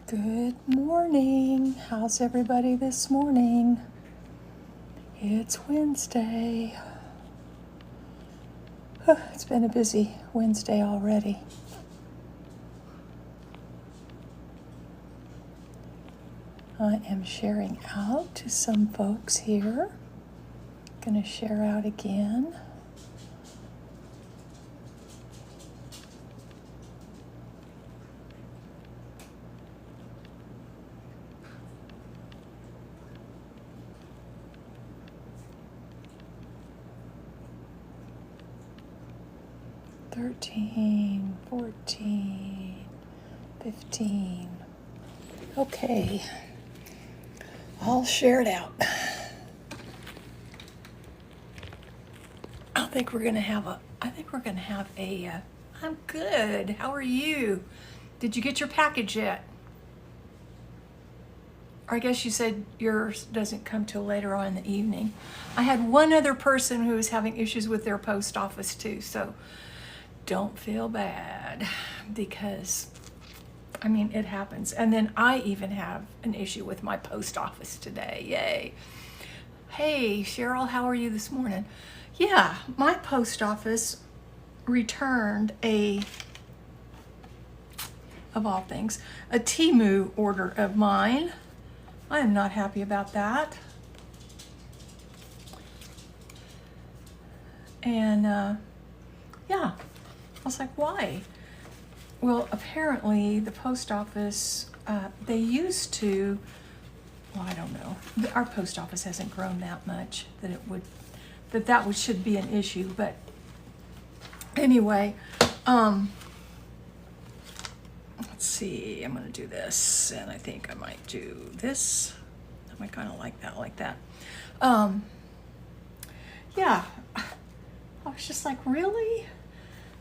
Good morning. How's everybody this morning? It's Wednesday. It's been a busy Wednesday already. I am sharing out to some folks here. Gonna share out again. $13, $14, $15. Okay, all shared out. I think we're gonna have a. I'm good. How are you? Did you get your package yet? Or I guess you said yours doesn't come till later on in the evening. I had one other person who was having issues with their post office too, so don't feel bad because, I mean, it happens. And then I even have an issue with my post office today. Yay. Hey, Cheryl, how are you this morning? Yeah, my post office returned of all things, a Temu order of mine. I am not happy about that. And yeah, I was like, why? Well, apparently the post office, they used to, well, I don't know. Our post office hasn't grown that much that should be an issue. But anyway, let's see, I'm gonna do this, and I think I might do this. I might kind of like that. Yeah, I was just like, really?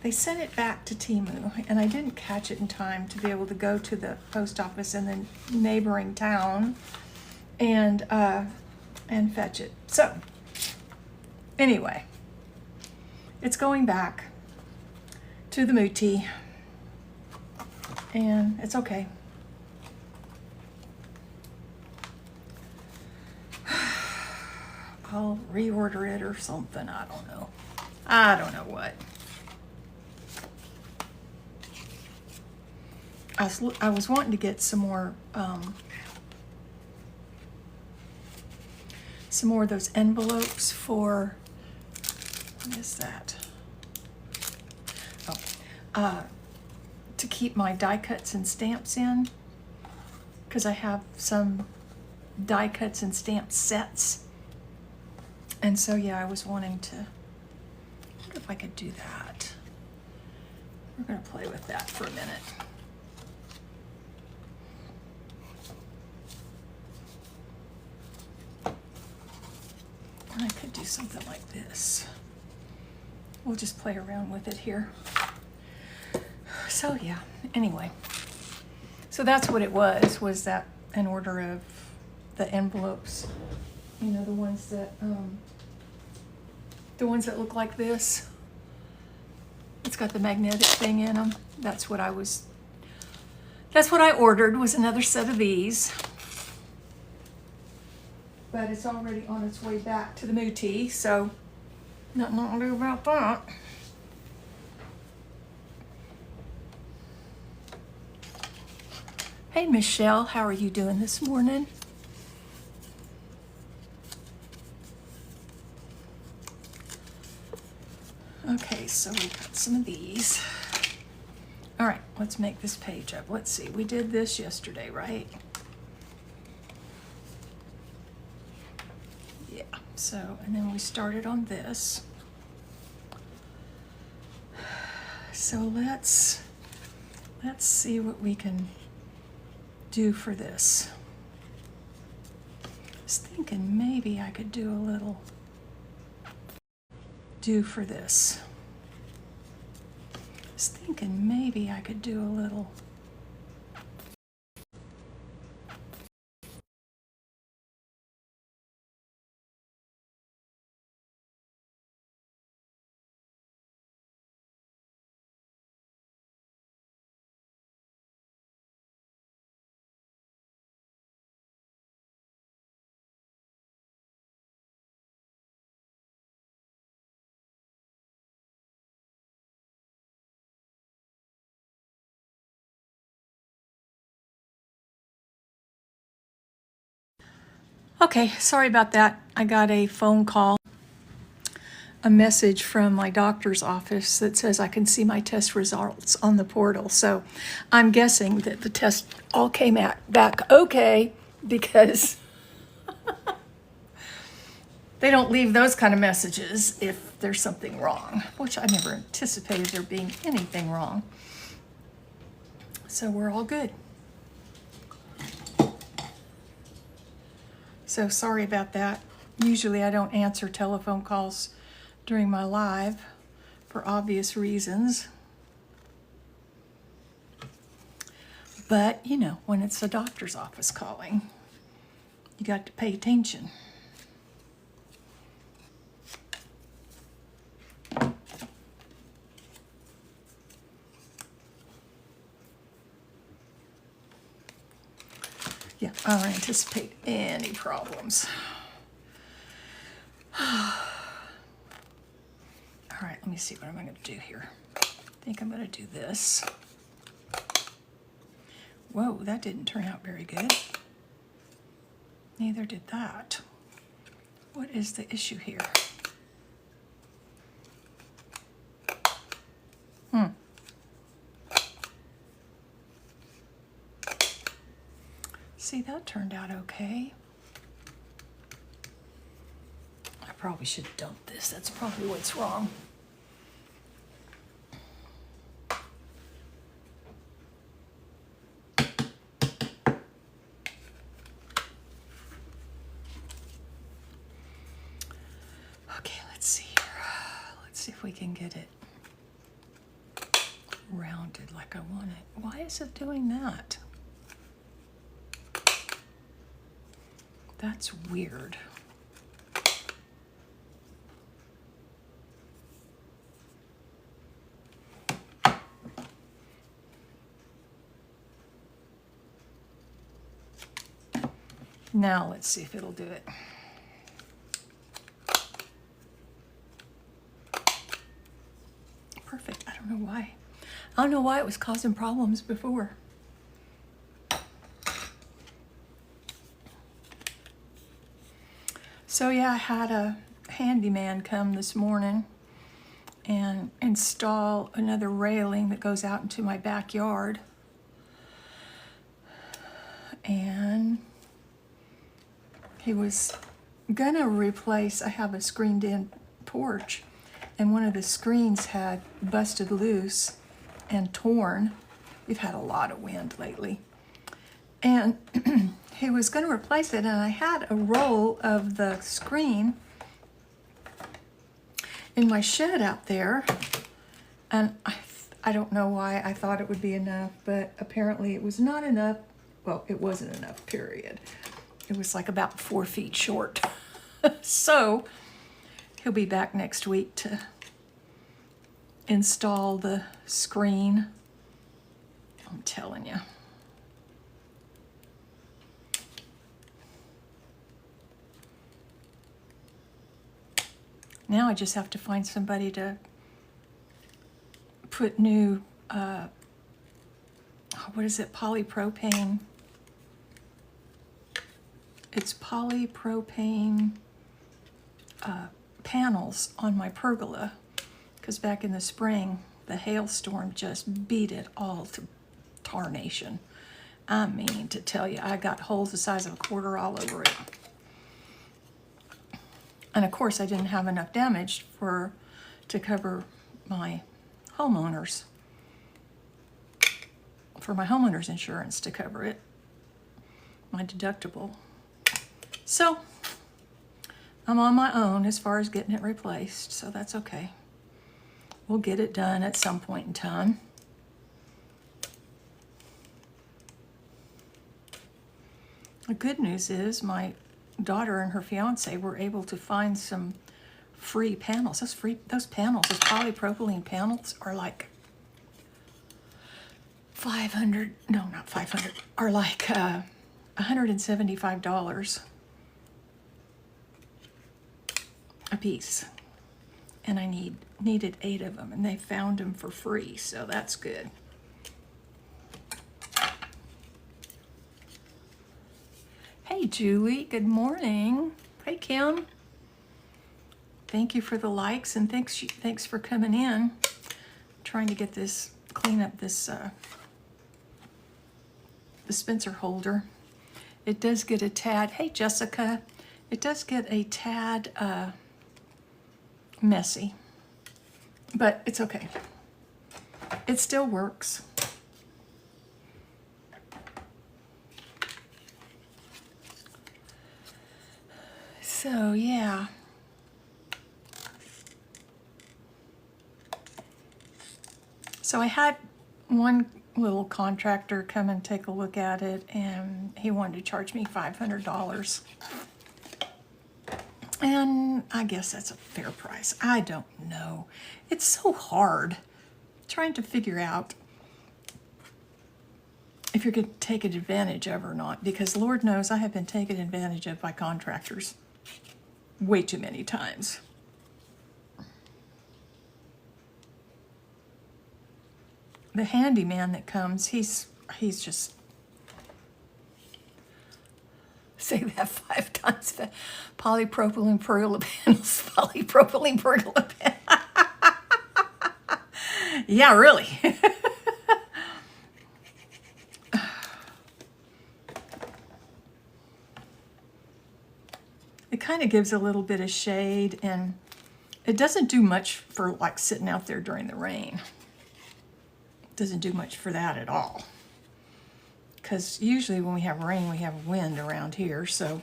They sent it back to Temu, and I didn't catch it in time to be able to go to the post office in the neighboring town and fetch it. So anyway, it's going back to the Muti, and it's okay. I'll reorder it or something. I don't know what. I was wanting to get some more of those envelopes for, what is that? To keep my die cuts and stamps in, because I have some die cuts and stamp sets. And so, yeah, I was wanting to, I wonder if I could do that. We're going to play with that for a minute. I could do something like this. We'll just play around with it here. So, yeah, anyway. So that's what it was that an order of the envelopes, you know, the ones that look like this. It's got the magnetic thing in them. That's what I ordered, was another set of these. But it's already on its way back to the Muti, so nothing I can do about that. Hey, Michelle, how are you doing this morning? Okay, so we got some of these. All right, let's make this page up. Let's see, we did this yesterday, right? Yeah, so, and then we started on this. So let's see what we can do for this. I was thinking maybe I could do a little for this. I was thinking maybe I could do a little Okay, sorry about that. I got a phone call, a message from my doctor's office that says I can see my test results on the portal. So I'm guessing that the test all came back okay, because they don't leave those kind of messages if there's something wrong, which I never anticipated there being anything wrong. So we're all good. So sorry about that. Usually I don't answer telephone calls during my live for obvious reasons. But, you know, when it's the doctor's office calling, you got to pay attention. Yeah, I don't anticipate any problems. All right, let me see what I'm going to do here. I think I'm going to do this. Whoa, that didn't turn out very good. Neither did that. What is the issue here? See, that turned out okay. I probably should dump this. That's probably what's wrong. Okay, let's see here. Let's see if we can get it rounded like I want it. Why is it doing that? That's weird. Now let's see if it'll do it. Perfect. I don't know why. I don't know why it was causing problems before. So yeah, I had a handyman come this morning and install another railing that goes out into my backyard. And he was gonna replace, I have a screened in porch, and one of the screens had busted loose and torn. We've had a lot of wind lately. And he was gonna replace it, and I had a roll of the screen in my shed out there, and I don't know why I thought it would be enough, but apparently it was not enough. Well, it wasn't enough, period. It was like about 4 feet short. So he'll be back next week to install the screen. I'm telling you. Now I just have to find somebody to put new, what is it, polypropane. It's polypropane panels on my pergola, because back in the spring, the hailstorm just beat it all to tarnation. I mean, to tell you, I got holes the size of a quarter all over it. And of course, I didn't have enough damage to cover my homeowners, for my homeowner's insurance to cover it, my deductible. So I'm on my own as far as getting it replaced, so that's okay. We'll get it done at some point in time. The good news is my daughter and her fiance were able to find some free panels. Those panels, those polypropylene panels, are like 500, no, not 500, are like $175 a piece. And I needed 8 of them, and they found them for free, so that's good. Hey, Hey, Julie. Good morning. Hey, Kim. Thank you for the likes and thanks for coming in. I'm trying to get this, clean up this dispenser holder. It does get a tad, hey Jessica, it does get a tad messy, but it's okay. It still works. So yeah. So I had one little contractor come and take a look at it, and he wanted to charge me $500. And I guess that's a fair price. I don't know. It's so hard trying to figure out if you're going to take advantage of or not, because Lord knows I have been taken advantage of by contractors way too many times. The handyman that comes, he's just, say that 5 times, polypropylene pergola panels, polypropylene pergola panels. Yeah, really. It kind of gives a little bit of shade, and it doesn't do much for like sitting out there during the rain. Doesn't do much for that at all, because usually when we have rain we have wind around here. So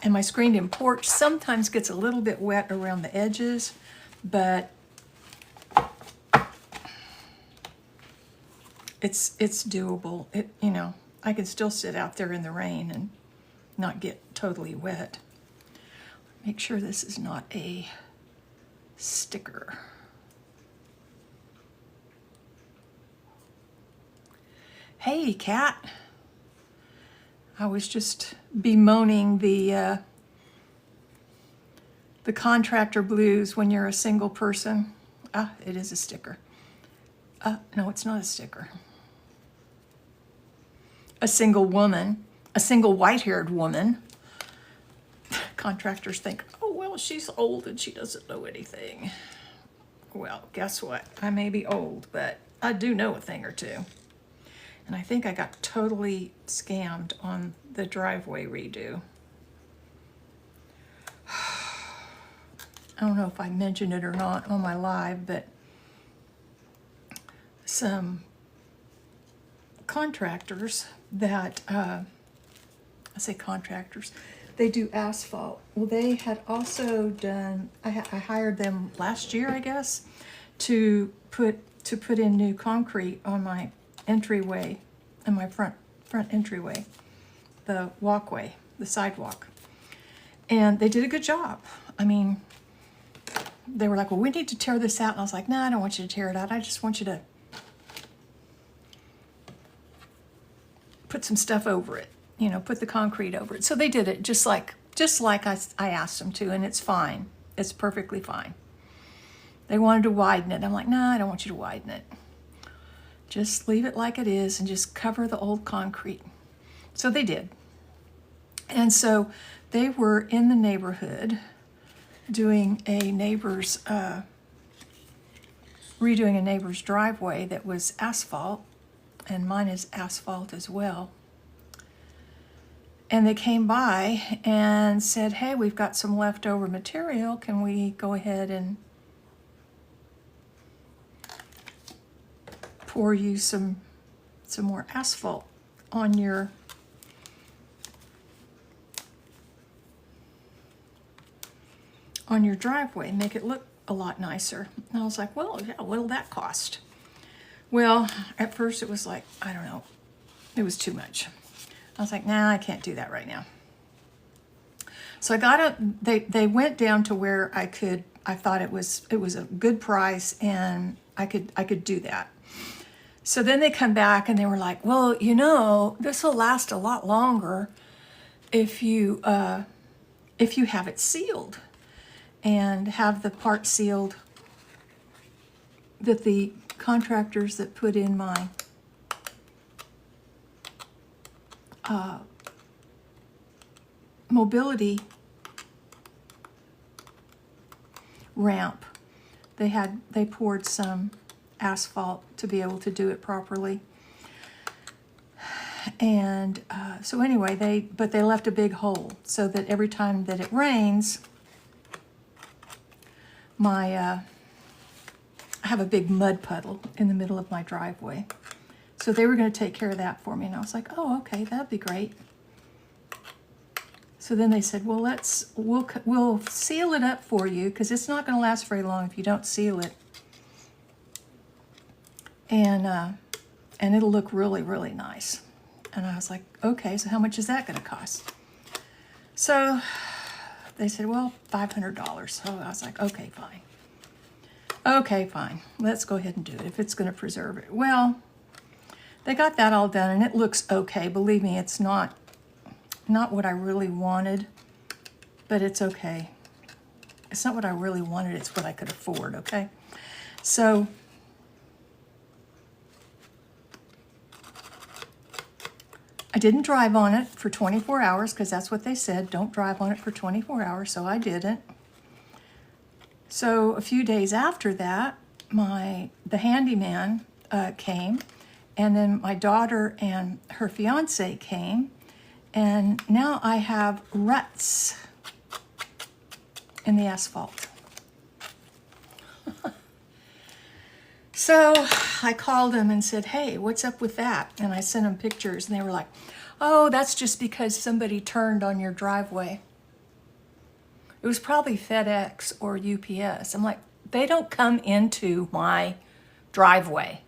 and my screened-in porch sometimes gets a little bit wet around the edges, but it's doable. It, you know, I can still sit out there in the rain and not get totally wet. Make sure this is not a sticker. Hey, Kat. I was just bemoaning the contractor blues when you're a single person. Ah, it is a sticker. No, it's not a sticker. A single woman, a single white-haired woman. Contractors think, oh, well, she's old and she doesn't know anything. Well, guess what? I may be old, but I do know a thing or two. And I think I got totally scammed on the driveway redo. I don't know if I mentioned it or not on my live, but some contractors that, I say contractors, they do asphalt. Well, they had also done, I hired them last year, I guess, to put in new concrete on my entryway, in my front entryway, the walkway, the sidewalk. And they did a good job. I mean, they were like, well, we need to tear this out. And I was like, no, I don't want you to tear it out. I just want you to put some stuff over it, you know, put the concrete over it. So they did it just like I asked them to, and it's fine. It's perfectly fine. They wanted to widen it. I'm like, no, I don't want you to widen it. Just leave it like it is and just cover the old concrete. So they did. And so they were in the neighborhood doing a neighbor's, redoing a neighbor's driveway that was asphalt, and mine is asphalt as well. And they came by and said, hey, we've got some leftover material. Can we go ahead and pour you some more asphalt on your driveway, make it look a lot nicer. And I was like, well, yeah, what'll that cost? Well, at first it was like, I don't know, it was too much. I was like, nah, I can't do that right now. So they went down to where I thought it was a good price and I could do that. So then they come back and they were like, well, you know, this will last a lot longer if you have it sealed and have the part sealed that the contractors that put in my mobility ramp. They poured some asphalt to be able to do it properly. And so anyway, they left a big hole so that every time that it rains, I have a big mud puddle in the middle of my driveway. So they were going to take care of that for me, and I was like, oh, okay, that'd be great. So then they said, well, we'll seal it up for you because it's not going to last very long if you don't seal it. And it'll look really, really nice. And I was like, okay, so how much is that going to cost? So they said, well, $500. So I was like, okay, fine. Okay, fine. Let's go ahead and do it if it's going to preserve it. Well, they got that all done, and it looks okay. Believe me, it's not what I really wanted, but it's okay. It's not what I really wanted. It's what I could afford, okay? So I didn't drive on it for 24 hours because that's what they said. Don't drive on it for 24 hours, so I didn't. So a few days after that, the handyman came, and then my daughter and her fiance came, and now I have ruts in the asphalt. So I called them and said, hey, what's up with that? And I sent them pictures, and they were like, oh, that's just because somebody turned on your driveway. It was probably FedEx or UPS. I'm like, they don't come into my driveway.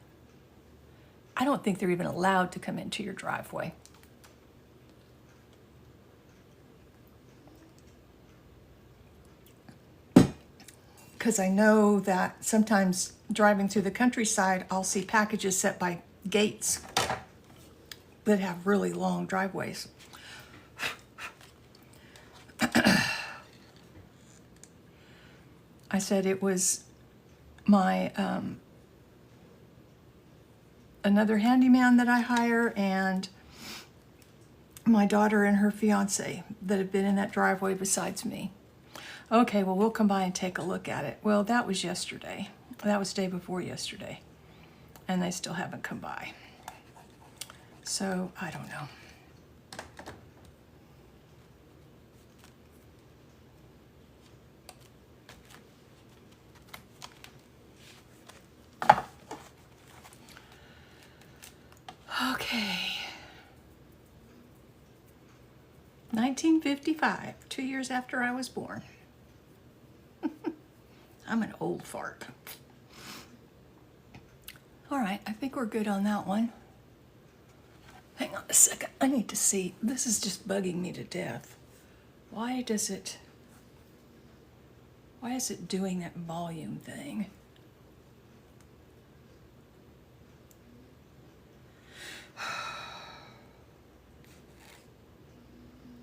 I don't think they're even allowed to come into your driveway. Because I know that sometimes driving through the countryside, I'll see packages set by gates that have really long driveways. I said it was my another handyman that I hire and my daughter and her fiance that have been in that driveway besides me. Okay, well, we'll come by and take a look at it. Well, that was yesterday. That was day before yesterday. And they still haven't come by. So, I don't know. Okay. 1955, 2 years after I was born. I'm an old fart. All right, I think we're good on that one. Hang on a second. I need to see. This is just bugging me to death. Why is it doing that volume thing?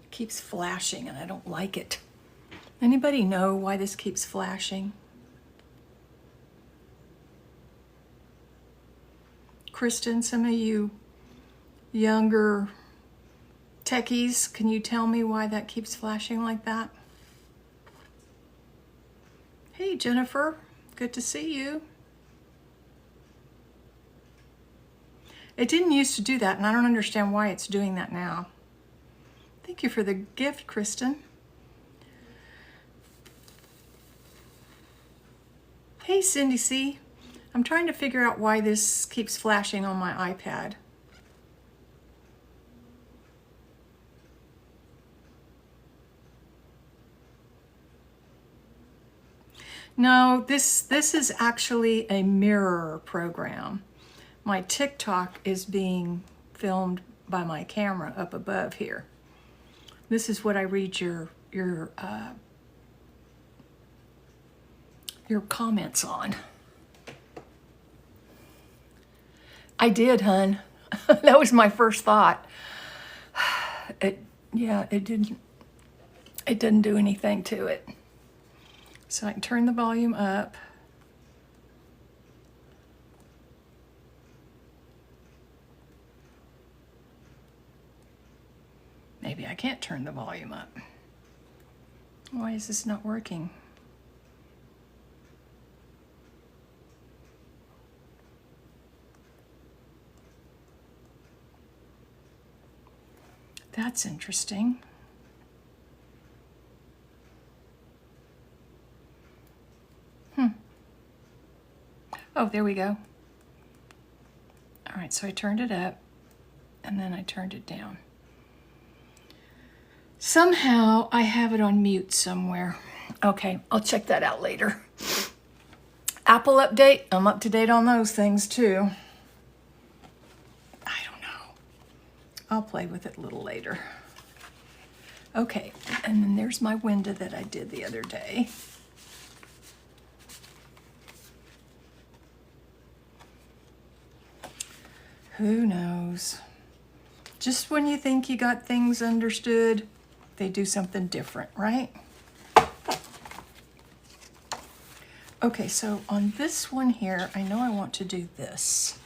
Keeps flashing and I don't like it. Anybody know why this keeps flashing? Kristen, some of you younger techies, can you tell me why that keeps flashing like that? Hey, Jennifer, good to see you. It didn't used to do that, and I don't understand why it's doing that now. Thank you for the gift, Kristen. Hey, Cindy C. I'm trying to figure out why this keeps flashing on my iPad. No, this is actually a mirror program. My TikTok is being filmed by my camera up above here. This is what I read your comments on. I did, hun. That was my first thought. It didn't do anything to it. So I can turn the volume up. maybe I can't turn the volume up. Why is this not working? That's interesting. Oh, there we go. All right, so I turned it up and then I turned it down. Somehow I have it on mute somewhere. Okay, I'll check that out later. Apple update, I'm up to date on those things too. I don't know. I'll play with it a little later. Okay, and then there's my window that I did the other day. Who knows? Just when you think you got things understood, they do something different, right? Okay, so on this one here, I know I want to do this.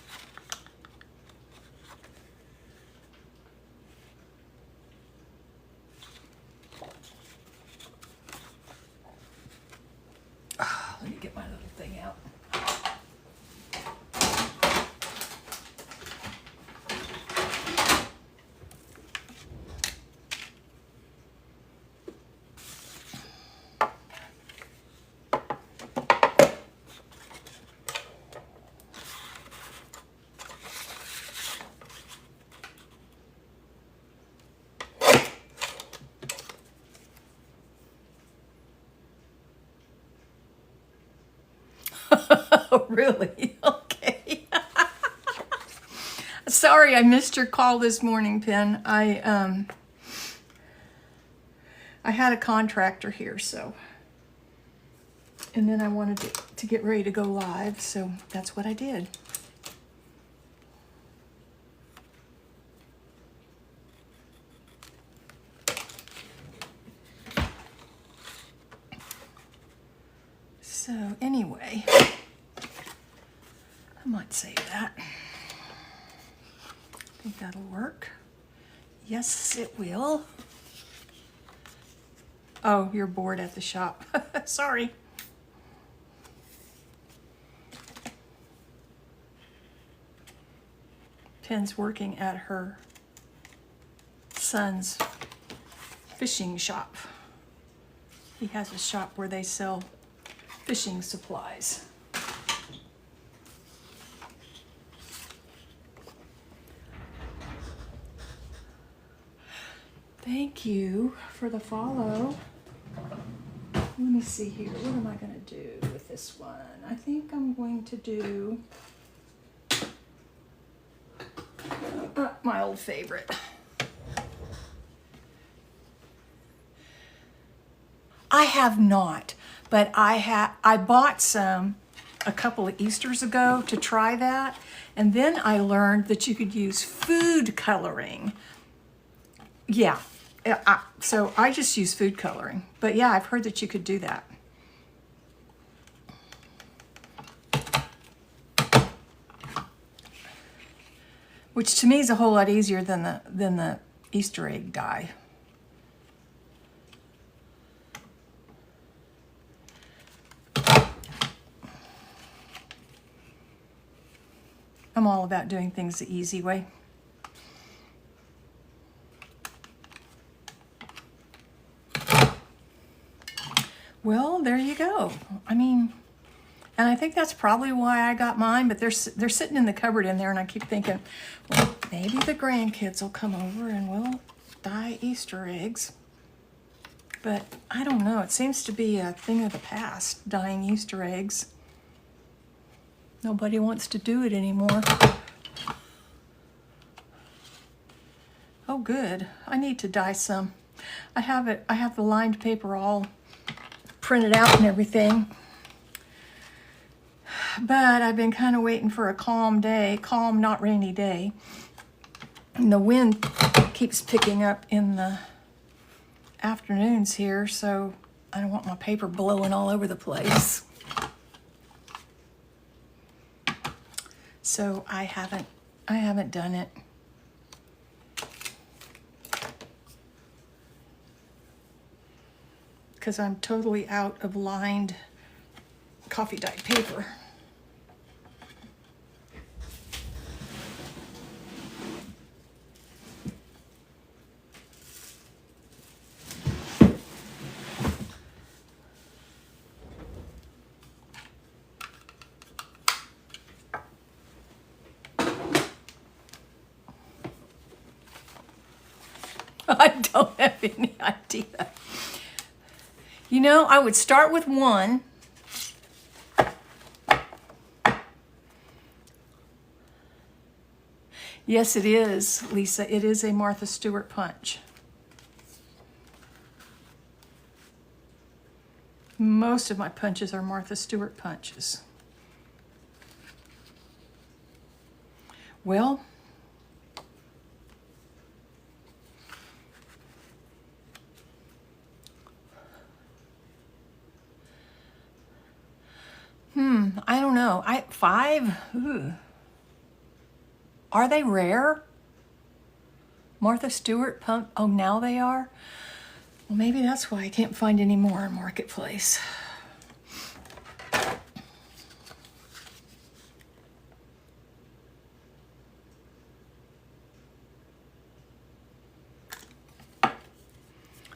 Let me get my little thing out. Oh, really? Okay. Sorry, I missed your call this morning, Pen. I had a contractor here, so, and then I wanted to get ready to go live, so that's what I did. So anyway, I might save that. I think that'll work. Yes, it will. Oh, you're bored at the shop. Sorry. Pen's working at her son's fishing shop. He has a shop where they sell fishing supplies. Thank you for the follow. Let me see here. What am I going to do with this one? I think I'm going to do my old favorite. I have not, but I bought some a couple of Easters ago to try that, and then I learned that you could use food coloring. Yeah, so I just use food coloring, but yeah, I've heard that you could do that. Which to me is a whole lot easier than the Easter egg dye. I'm all about doing things the easy way. Well, there you go. I mean, and I think that's probably why I got mine, but they're sitting in the cupboard in there, and I keep thinking, well, maybe the grandkids will come over and we'll dye Easter eggs. But I don't know. It seems to be a thing of the past, dyeing Easter eggs. Nobody wants to do it anymore. Oh, good. I need to dye some. I have the lined paper all printed out and everything. But I've been kind of waiting for a calm day, calm, not rainy day. And the wind keeps picking up in the afternoons here, so I don't want my paper blowing all over the place. So I haven't done it. because I'm totally out of lined coffee dyed paper. I don't have any idea. You know, I would start with one. Yes, it is, Lisa. It is a Martha Stewart punch. Most of my punches are Martha Stewart punches. Well, I don't know. Five? Ooh. Are they rare? Martha Stewart pump? Oh, now they are? Well, maybe that's why I can't find any more in Marketplace.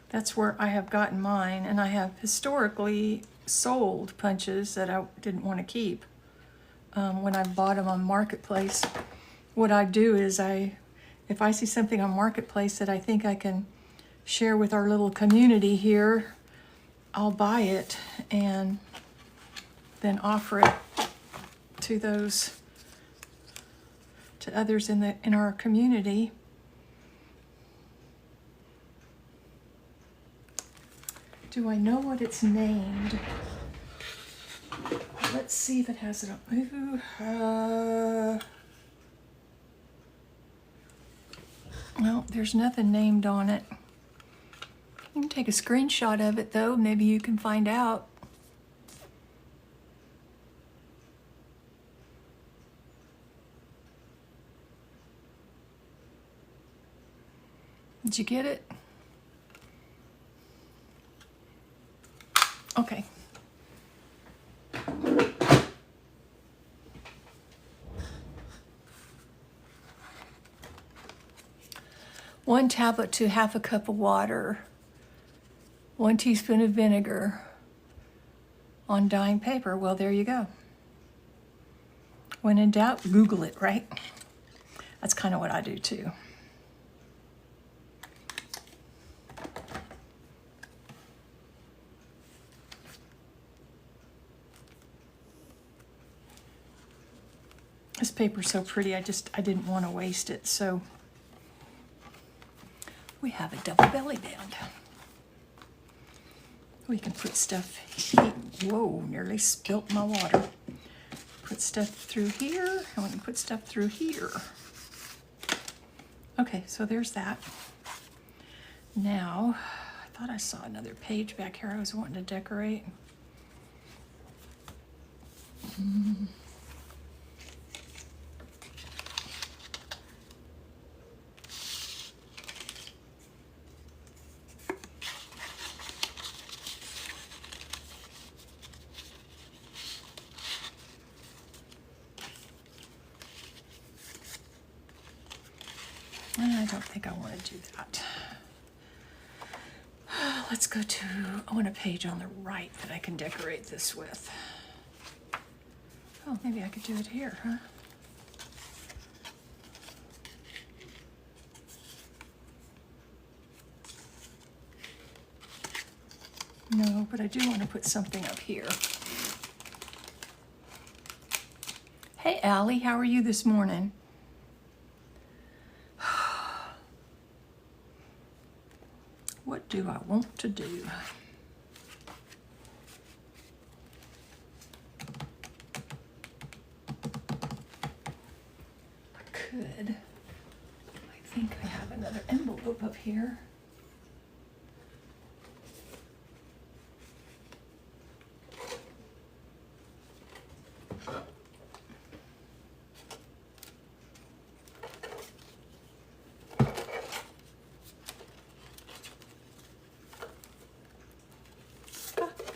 That's where I have gotten mine, and I have historically sold punches that I didn't want to keep. When I bought them on Marketplace, what I do is if I see something on Marketplace that I think I can share with our little community here, I'll buy it and then offer it to others in our community. Do I know what it's named? Let's see if it has it on. Well, there's nothing named on it. You can take a screenshot of it though. Maybe you can find out. Did you get it? Okay. One tablet to half a cup of water. 1 teaspoon of vinegar on dyeing paper. Well, there you go. When in doubt, Google it, right? That's kind of what I do too. This paper's so pretty, I didn't want to waste it, so we have a double belly band. We can put stuff, whoa, nearly spilt my water. Put stuff through here, and we can put stuff through here. Okay, so there's that. Now, I thought I saw another page back here I was wanting to decorate. I don't think I want to do that. Let's go to, I want a page on the right that I can decorate this with. Oh, maybe I could do it here, huh? No, but I do want to put something up here. Hey, Allie, how are you this morning? What do I want to do? I could. I think I have another envelope up here.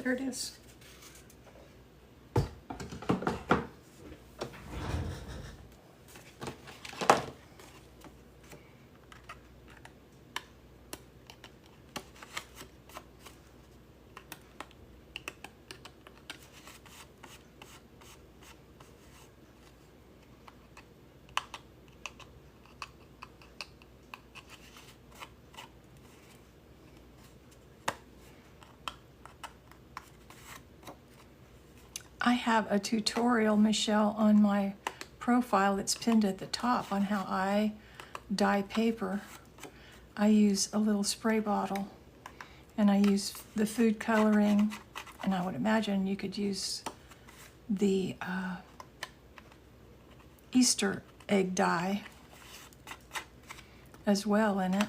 There it is. I have a tutorial, Michelle, on my profile that's pinned at the top on how I dye paper. I use a little spray bottle and I use the food coloring, and I would imagine you could use the Easter egg dye as well in it.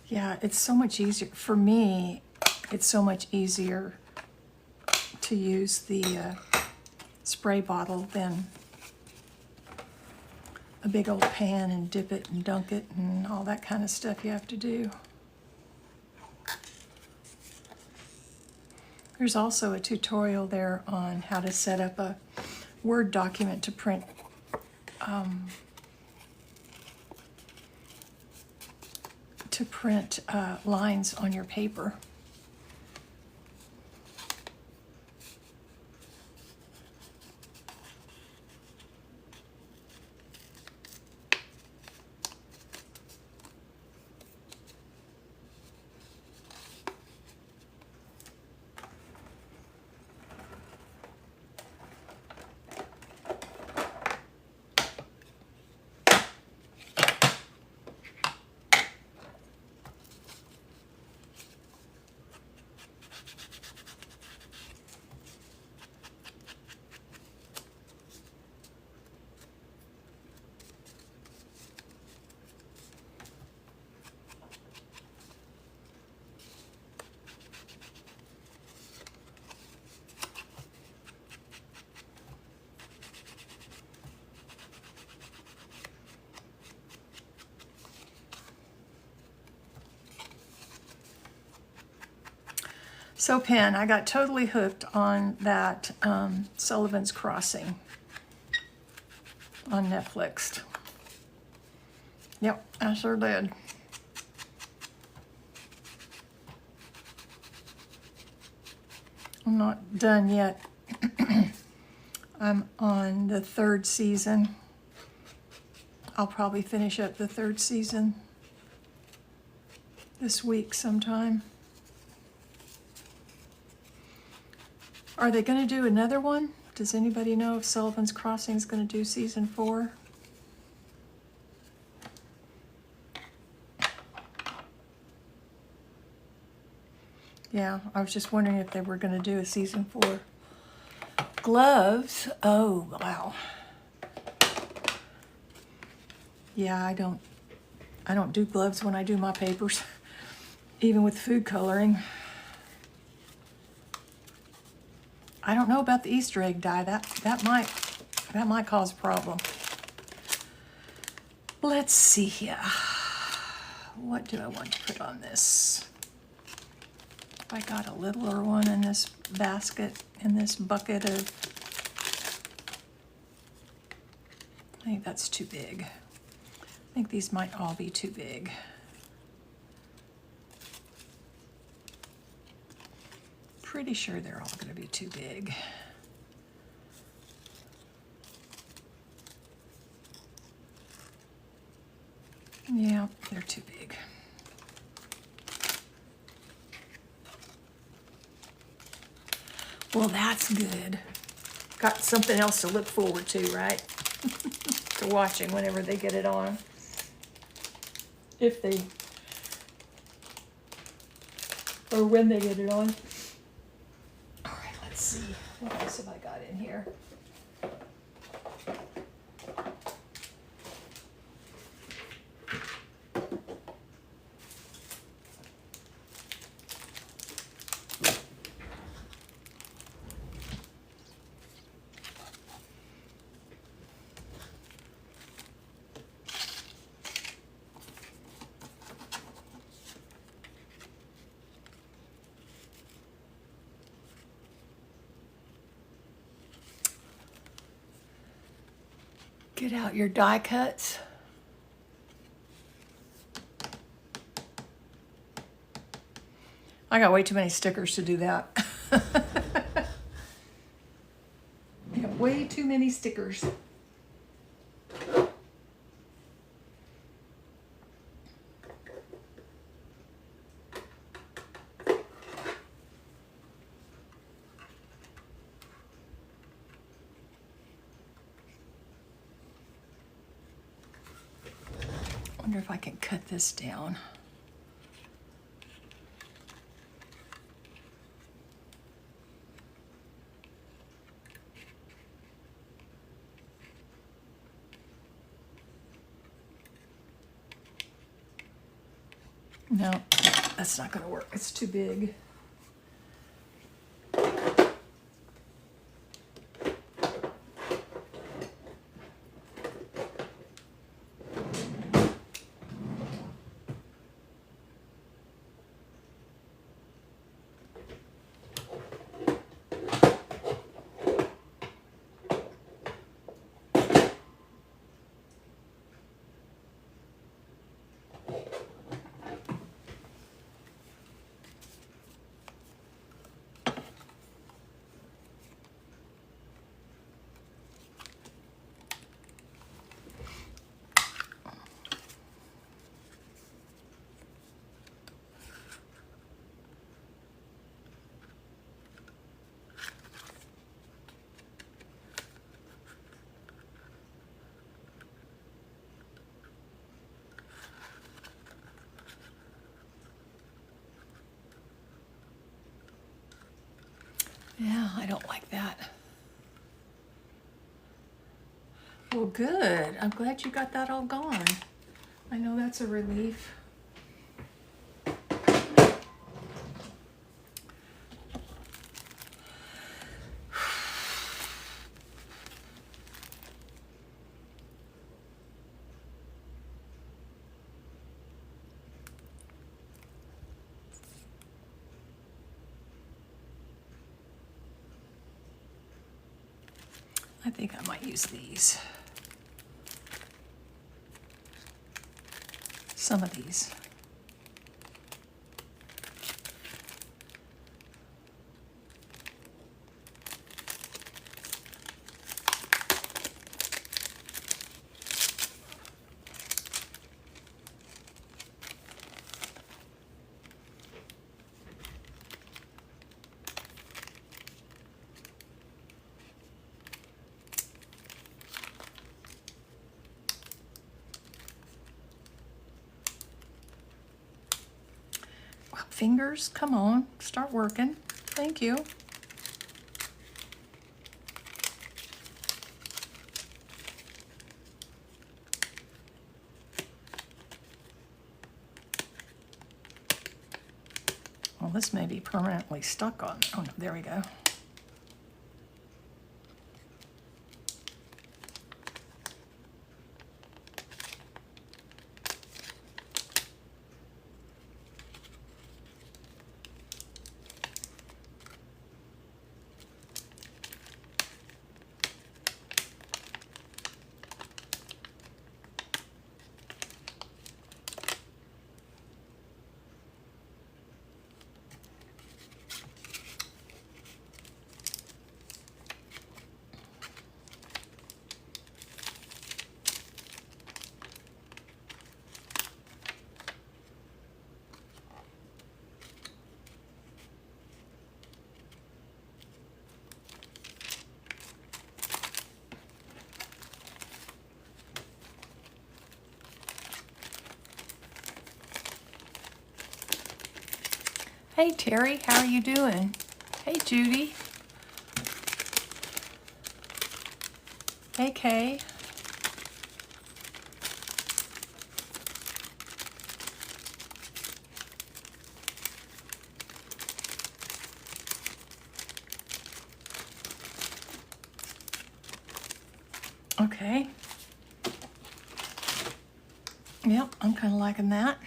Yeah, it's so much easier. For me, it's so much easier to use the spray bottle than a big old pan and dip it and dunk it and all that kind of stuff you have to do. There's also a tutorial there on how to set up a Word document to print lines on your paper. So Penn, I got totally hooked on that Sullivan's Crossing on Netflix. Yep, I sure did. I'm not done yet. I'm on the 3rd season. I'll probably finish up the 3rd season this week sometime. Are they going to do another one? Does anybody know if Sullivan's Crossing is going to do season 4? Yeah, I was just wondering if they were going to do a season 4. Gloves. Oh, wow. Yeah, I don't do gloves when I do my papers, even with food coloring. I don't know about the Easter egg dye. That might cause a problem. Let's see here. What do I want to put on this? I got a littler one in this basket, in this bucket of, I think that's too big. I think these might all be too big. Pretty sure they're all going to be too big. Yeah, they're too big. Well, that's good. Got something else to look forward to, right? To watching whenever they get it on. If they, or when they get it on. All right, let's see. What else have I got in here? Get out your die cuts. I got way too many stickers to do that. I got way too many stickers. Wonder if I can cut this down. No, that's not going to work. It's too big. Yeah, I don't like that. Well, good. I'm glad you got that all gone. I know that's a relief. I think I might use these. Some of these. Fingers, come on, start working. Thank you. Well, this may be permanently stuck on. Oh, no, there we go. Hey Terry, how are you doing? Hey Judy. Hey Kay. Okay. Yep, I'm kind of liking that.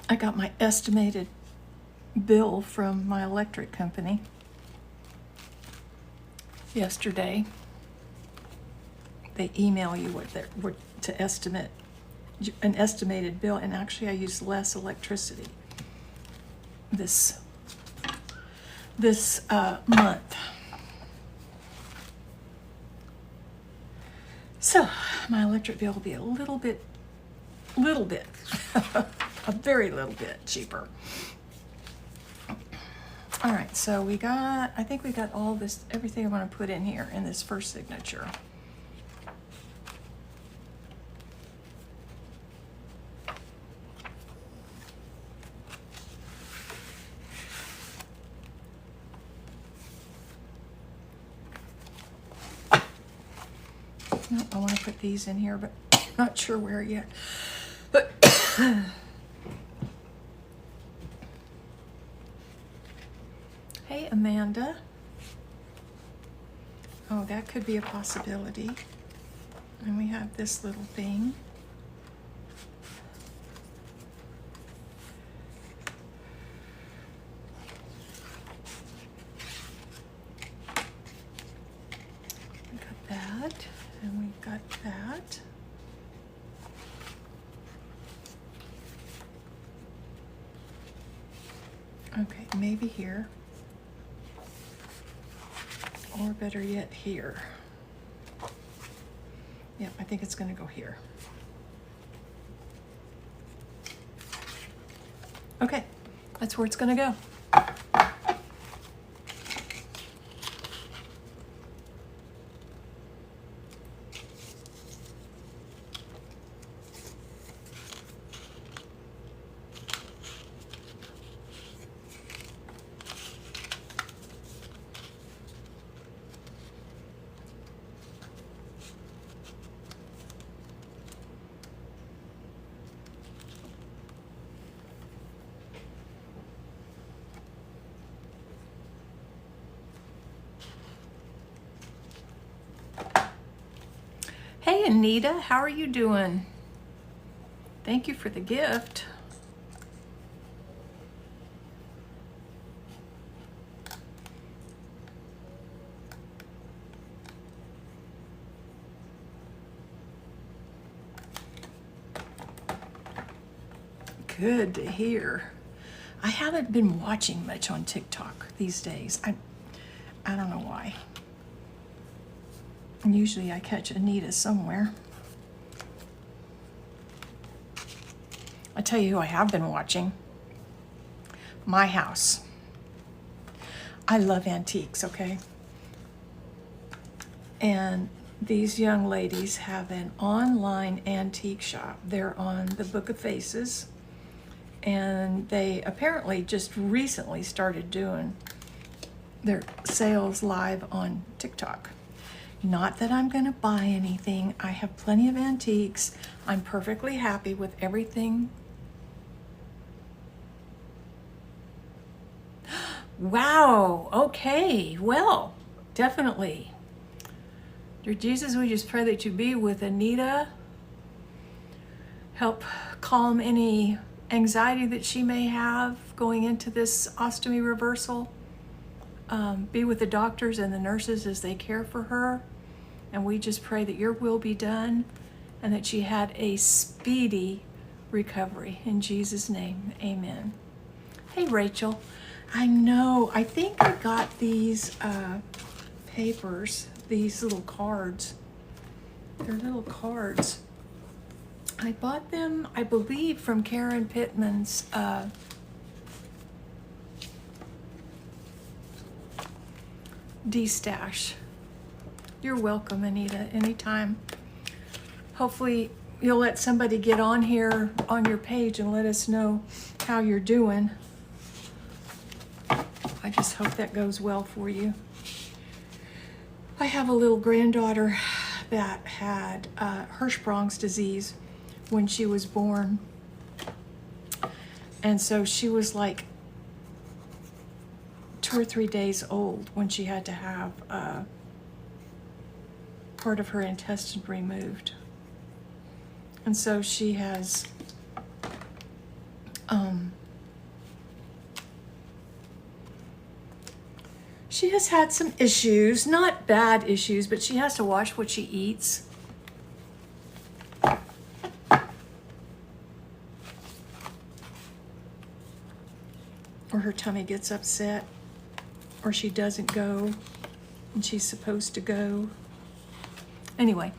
I got my estimated bill from my electric company yesterday. They email you what to estimate an estimated bill, and actually I used less electricity this month. So my electric bill will be a little bit, a very little bit cheaper. All right, so I think we got all this, everything I want to put in here in this first signature. No, I want to put these in here, but not sure where yet. But hey, Amanda. Oh, that could be a possibility. And we have this little thing. We got that, and we got that. Okay, maybe here. Or better yet, here. Yep, I think it's going to go here. Okay, that's where it's going to go. Hey, Anita, how are you doing? Thank you for the gift. Good to hear. I haven't been watching much on TikTok these days. I don't know why. Usually I catch Anita somewhere. I tell you who I have been watching. My House. I love antiques, okay? And these young ladies have an online antique shop. They're on the Book of Faces. And they apparently just recently started doing their sales live on TikTok. Not that I'm going to buy anything. I have plenty of antiques. I'm perfectly happy with everything. Wow. Okay. Well, definitely. Dear Jesus, we just pray that you be with Anita. Help calm any anxiety that she may have going into this ostomy reversal. Be with the doctors and the nurses as they care for her. And we just pray that your will be done and that she had a speedy recovery. In Jesus' name, amen. Hey, Rachel. I know, I think I got these papers, these little cards. They're little cards. I bought them, I believe, from Karen Pittman's D-Stash. You're welcome, Anita, anytime. Hopefully you'll let somebody get on here on your page and let us know how you're doing. I just hope that goes well for you. I have a little granddaughter that had Hirschsprung's disease when she was born. And so she was like 2 or 3 days old when she had to have part of her intestine removed. And so she has had some issues, not bad issues, but she has to watch what she eats. Or her tummy gets upset, or she doesn't go, and she's supposed to go. Anyway.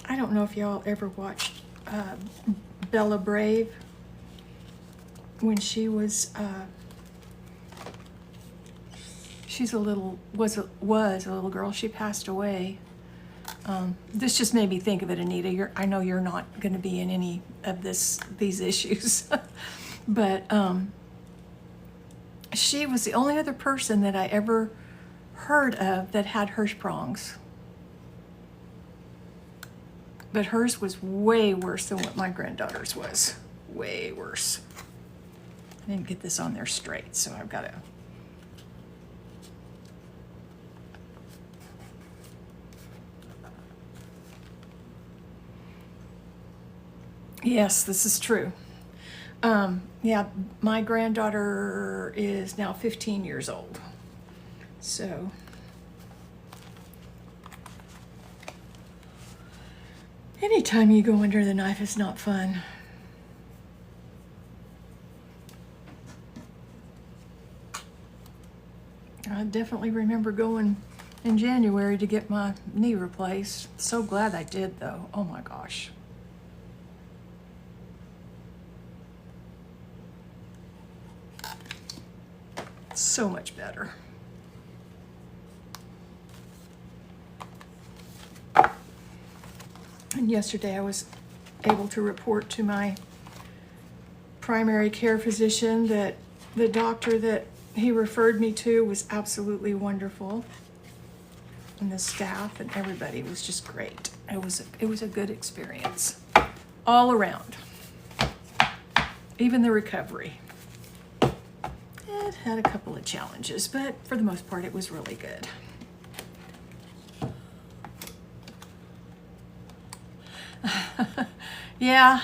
I don't know if y'all ever watched Bella Brave when she was was a little girl. She passed away. This just made me think of it, Anita. I know you're not going to be in any of these issues, but she was the only other person that I ever heard of that had Hirschsprung's. But hers was way worse than what my granddaughter's was. Way worse. I didn't get this on there straight, so I've got to. Yes, this is true. Yeah, my granddaughter is now 15 years old. So. Anytime you go under the knife is not fun. I definitely remember going in January to get my knee replaced. So glad I did, though. Oh my gosh. So much better. And yesterday I was able to report to my primary care physician that the doctor that he referred me to was absolutely wonderful. And the staff and everybody was just great. It was a good experience all around. Even the recovery. It had a couple of challenges, but for the most part it was really good. Yeah,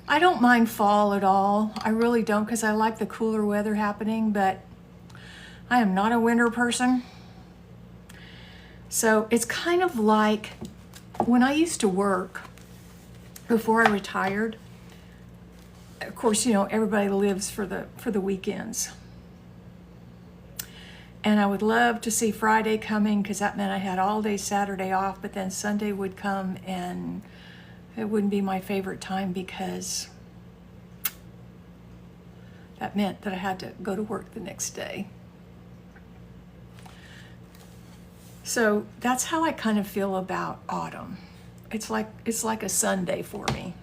I don't mind fall at all. I really don't, because I like the cooler weather happening, but I am not a winter person. So it's kind of like when I used to work before I retired. Of course, you know, everybody lives for the weekends. And I would love to see Friday coming, because that meant I had all day Saturday off, but then Sunday would come and it wouldn't be my favorite time, because that meant that I had to go to work the next day. So that's how I kind of feel about autumn. It's like a Sunday for me.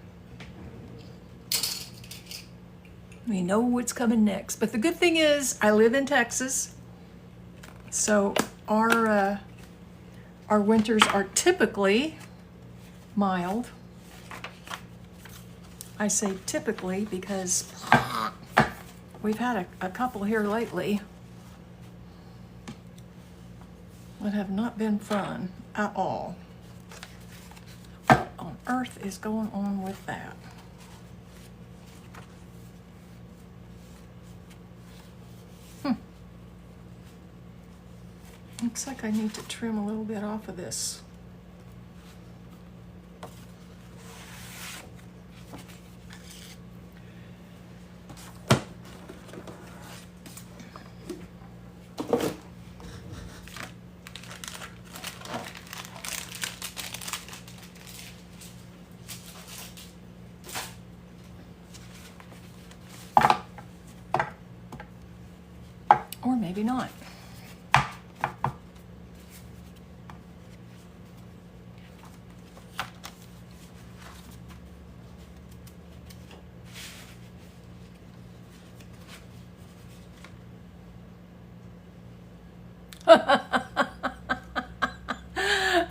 We know what's coming next. But the good thing is I live in Texas, so our winters are typically mild. I say typically because we've had a couple here lately that have not been fun at all. What on earth is going on with that? Looks like I need to trim a little bit off of this. Or maybe not.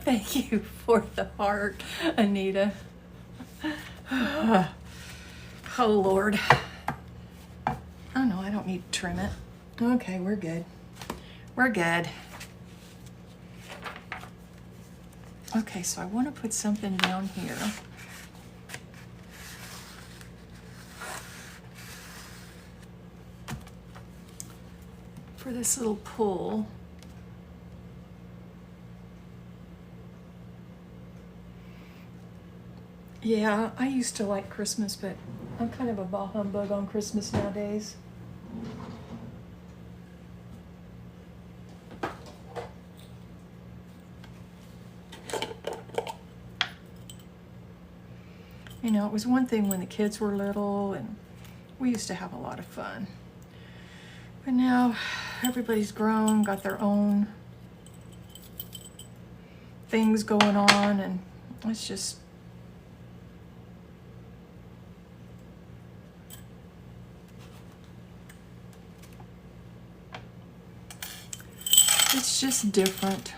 Thank you for the heart, Anita. Oh, Lord. Oh, no, I don't need to trim it. Okay, we're good. We're good. Okay, so I want to put something down here. For this little pull. Yeah, I used to like Christmas, but I'm kind of a bah humbug on Christmas nowadays. You know, it was one thing when the kids were little and we used to have a lot of fun. But now everybody's grown, got their own things going on, and it's just, different.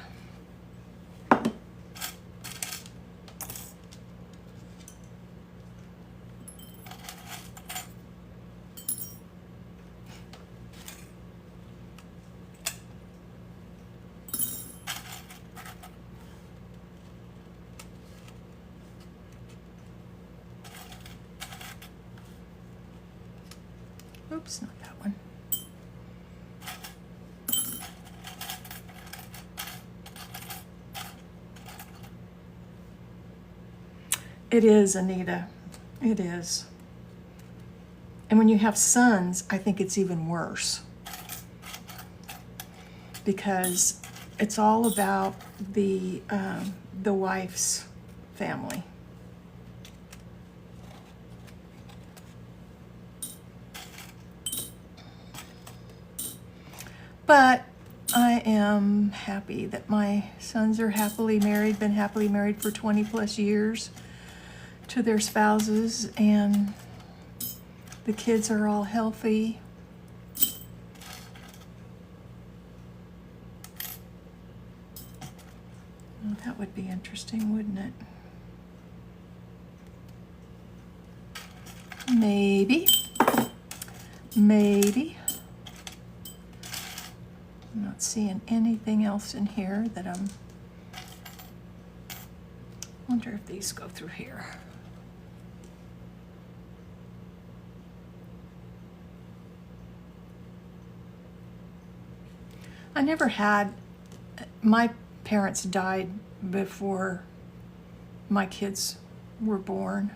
Oops, not that one. It is, Anita. It is. And when you have sons, I think it's even worse. Because it's all about the wife's family. But I am happy that my sons are happily married, been happily married for 20 plus years to their spouses, and the kids are all healthy. Well, that would be interesting, wouldn't it? Maybe. Maybe. I'm not seeing anything else in here that I'm... wonder if these go through here. I never had... my parents died before my kids were born.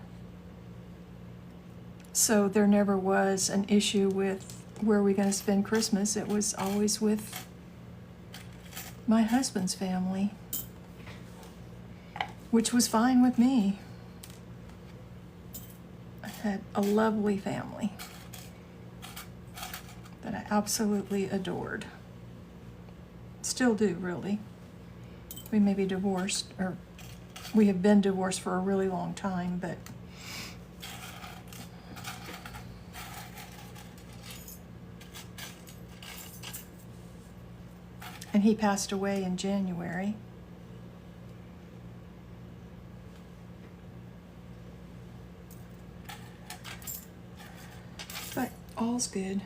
So there never was an issue with where we're going to spend Christmas. It was always with my husband's family, which was fine with me. I had a lovely family that I absolutely adored. Still do, really. We may be divorced, or we have been divorced for a really long time, but and he passed away in January. But all's good.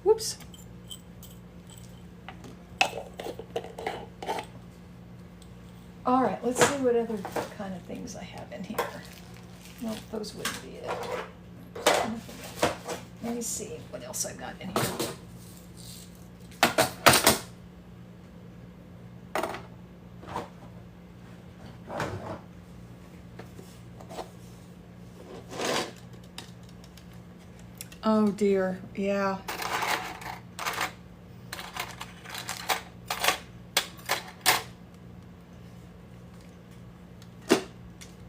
Whoops. All right, let's see what other kind of things I have in here. Well, those wouldn't be it. Let me see what else I got in here. Oh dear, yeah.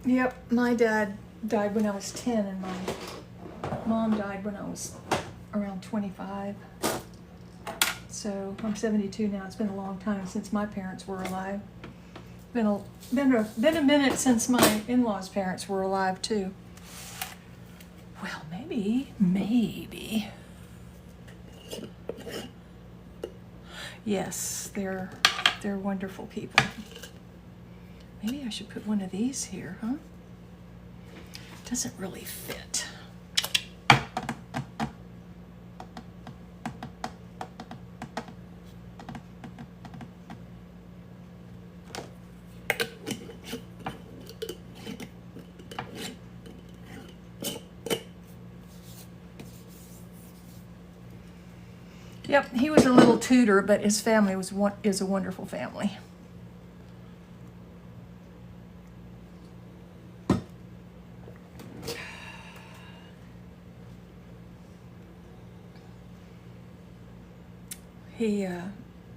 Yep, my dad died when I was 10 and my mom died when I was around 25. So I'm 72 now. It's been a long time since my parents were alive. Been a minute since my in-laws' parents were alive too. Well, maybe. Yes, they're they're wonderful people. Maybe I should put one of these here, huh? Doesn't really fit. Yep, he was a little tutor, but his family is a wonderful family.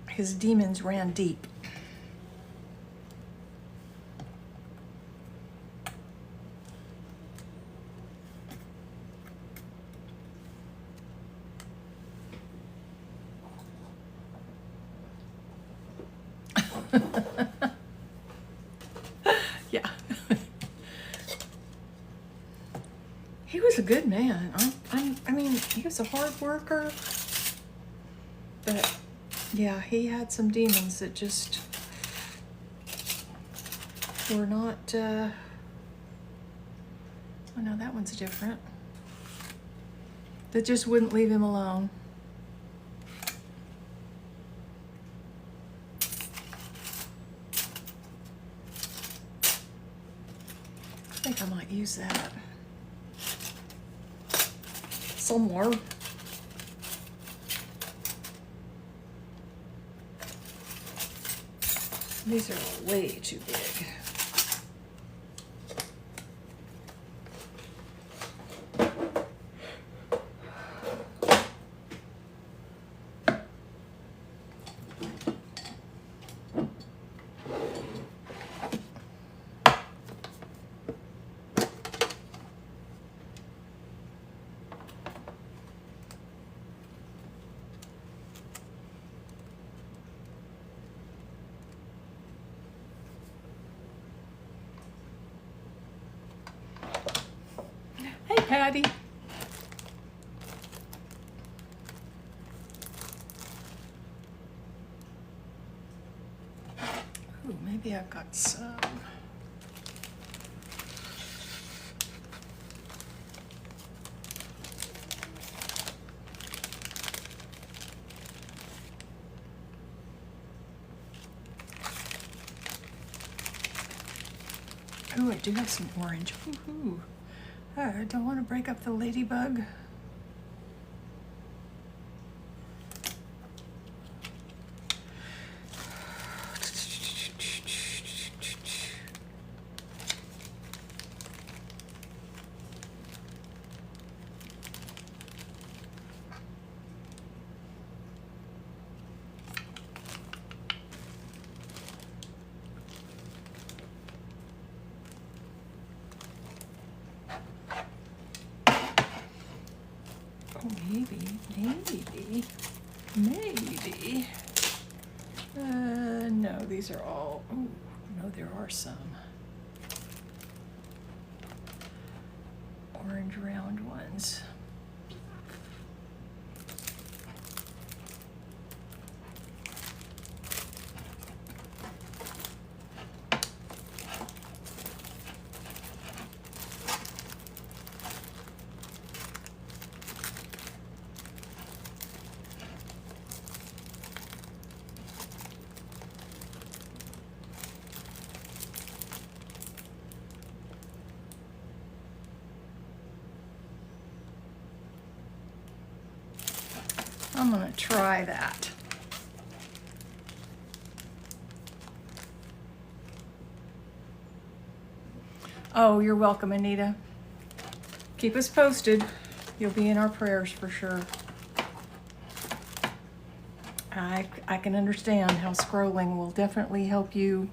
His demons ran deep. Yeah. He was a good man. I mean, he was a hard worker, but yeah, he had some demons that just were not, oh no, that one's different. That just wouldn't leave him alone. I think I might use that somewhere. These are way too big. Hey, Patty. Ooh, maybe I've got some. Ooh, I do have some orange. Ooh. I don't want to break up the ladybug. Maybe. No, these are all, oh, no, there are some. Orange round ones. I'm gonna try that. Oh, you're welcome, Anita. Keep us posted. You'll be in our prayers for sure. I can understand how scrolling will definitely help you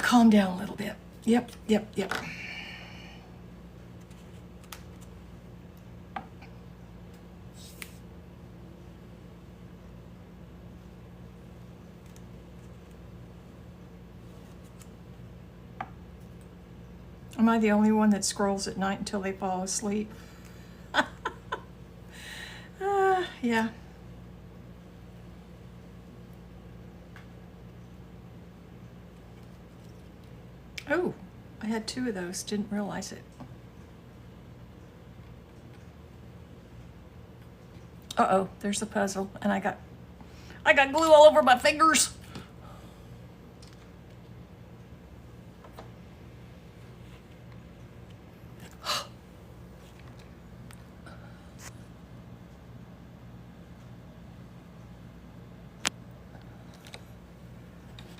calm down a little bit. Yep. Am I the only one that scrolls at night until they fall asleep? Yeah. Oh, I had 2 of those, didn't realize it. Uh-oh, there's the puzzle, and I got glue all over my fingers.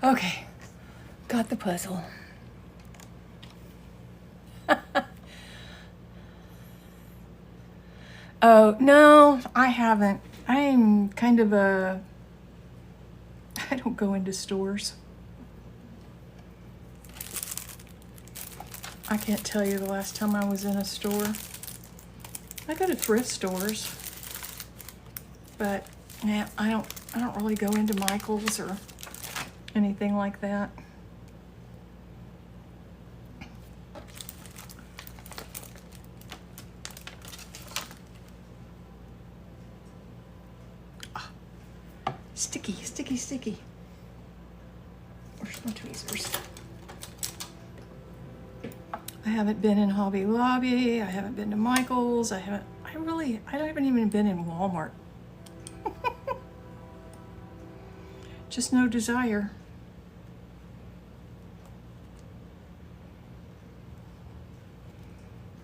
Okay, got the puzzle. Oh, no, I haven't. I'm kind of I don't go into stores. I can't tell you the last time I was in a store. I go to thrift stores, but yeah, I don't really go into Michael's or anything like that. Sticky, sticky, sticky. Where's my tweezers? I haven't been in Hobby Lobby. I haven't been to Michael's. I haven't even been in Walmart. Just no desire.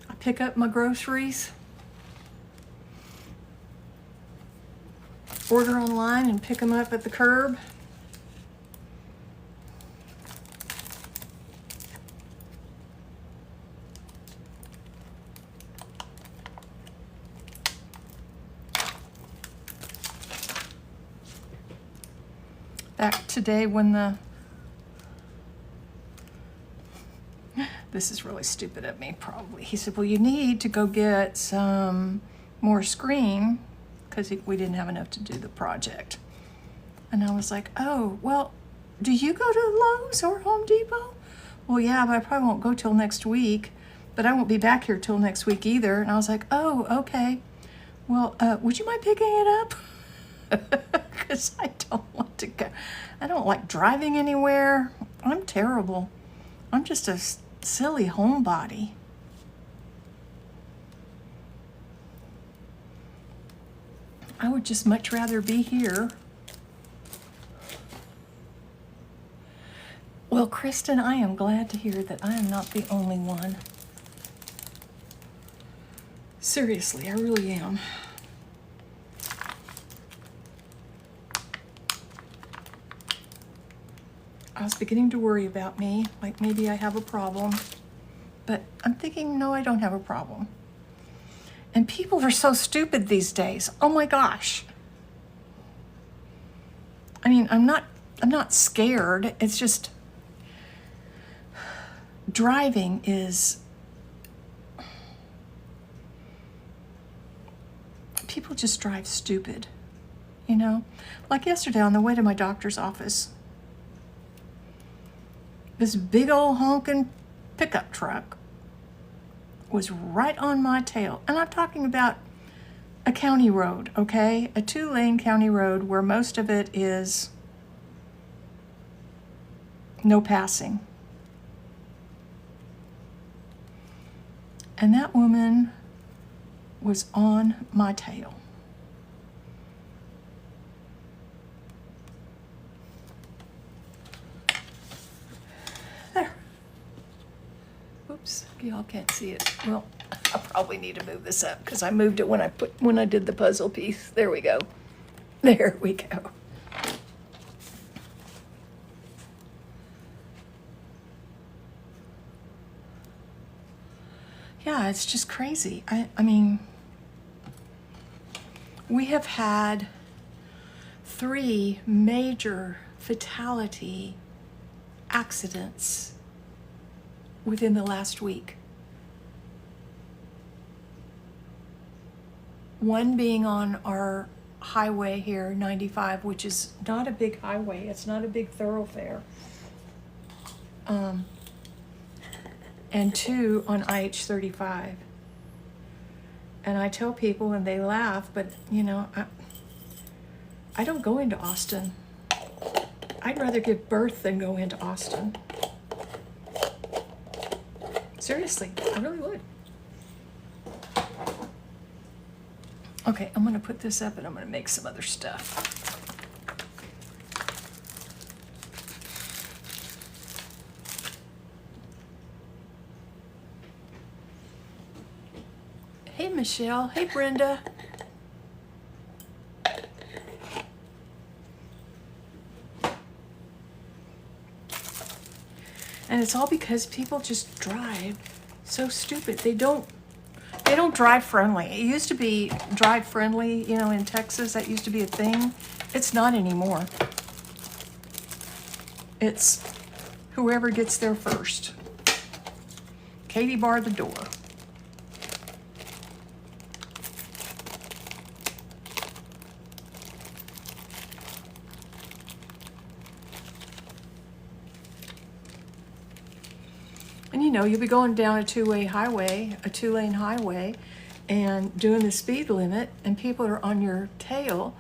I pick up my groceries, order online and pick them up at the curb. Back today when this is really stupid of me probably. He said, well, you need to go get some more screen because we didn't have enough to do the project. And I was like, oh, well, do you go to Lowe's or Home Depot? Well, yeah, but I probably won't go till next week, but I won't be back here till next week either. And I was like, oh, okay. Well, would you mind picking it up? Because I don't want to go. I don't like driving anywhere. I'm terrible. I'm just a silly homebody. I would just much rather be here. Well, Kristen, I am glad to hear that I am not the only one. Seriously, I really am. I was beginning to worry about me, like maybe I have a problem. But I'm thinking, no, I don't have a problem. And people are so stupid these days. Oh my gosh. I mean, I'm not scared. It's just driving is, people just drive stupid, you know? Like yesterday on the way to my doctor's office, this big old honking pickup truck was right on my tail. And I'm talking about a county road, okay? A 2-lane county road where most of it is no passing. And that woman was on my tail. There. Oops, y'all can't see it. Well, I probably need to move this up because I moved it when I did the puzzle piece. There we go. There we go. Yeah, it's just crazy. I mean, we have had 3 major fatality accidents within the last week. One being on our highway here, 95, which is not a big highway. It's not a big thoroughfare. And 2 on IH-35. And I tell people and they laugh, but you know, I don't go into Austin. I'd rather give birth than go into Austin. Seriously, I really would. Okay, I'm gonna put this up and I'm gonna make some other stuff. Hey, Michelle. Hey, Brenda. And it's all because people just drive so stupid. They don't drive friendly. It used to be drive friendly, you know, in Texas. That used to be a thing. It's not anymore. It's whoever gets there first. Katie bar the door. And you know, you'll be going down a two-lane highway, and doing the speed limit, and people are on your tail,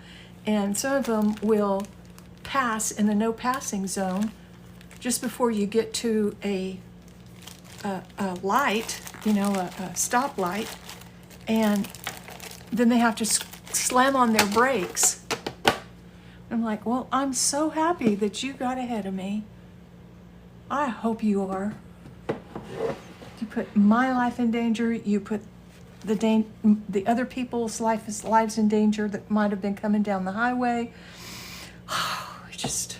and some of them will pass in the no passing zone just before you get to a light, you know, a stoplight, and then they have to slam on their brakes. I'm like, well, I'm so happy that you got ahead of me. I hope you are. You put my life in danger. You put the other people's lives in danger that might have been coming down the highway. Just.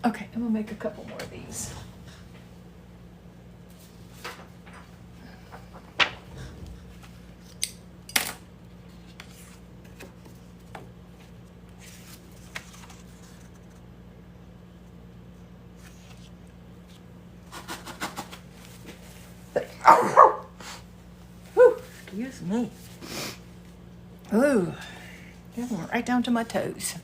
Okay, I'm gonna make a couple more of these. Whew, excuse me. Ooh, that went right down to my toes.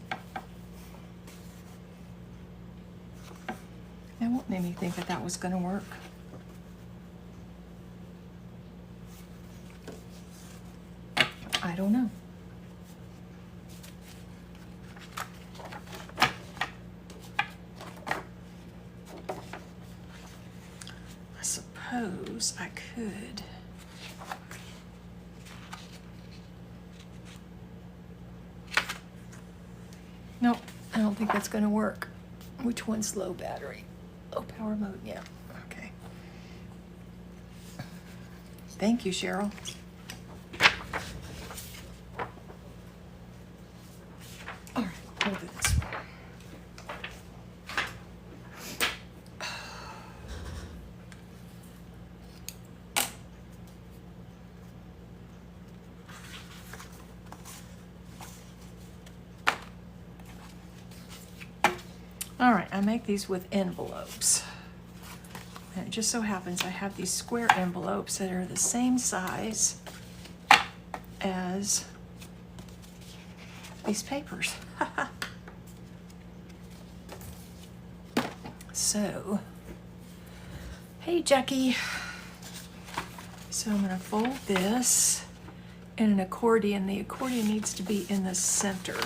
That won't make me think that that was going to work. I don't know. I suppose I could. Nope, I don't think that's going to work. Which one's low battery? Oh, power mode, yeah, okay. Thank you, Cheryl. All right, we'll do this one. All right, I make these with envelopes. And it just so happens I have these square envelopes that are the same size as these papers. So, hey Jackie. So I'm gonna fold this in an accordion. The accordion needs to be in the center.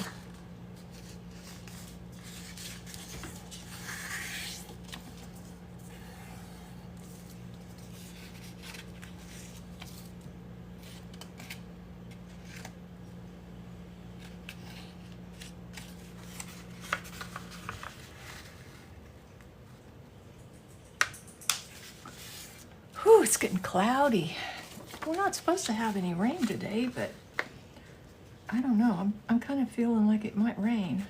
Whew, it's getting cloudy. We're not supposed to have any rain today, but I don't know. I'm kind of feeling like it might rain.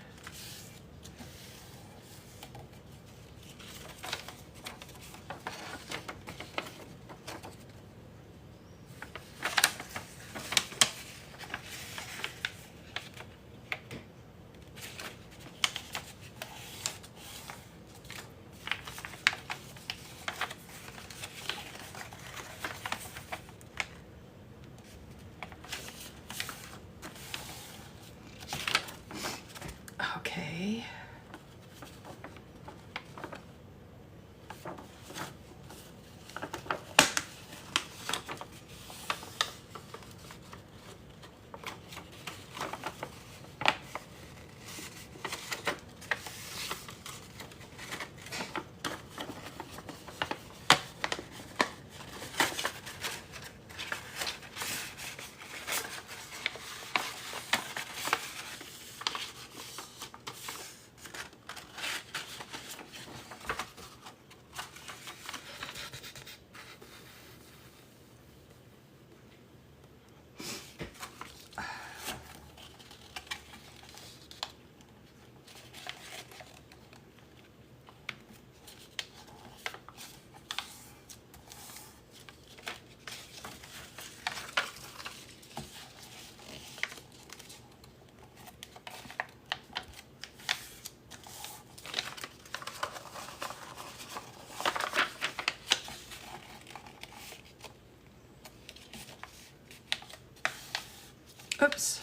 Oops.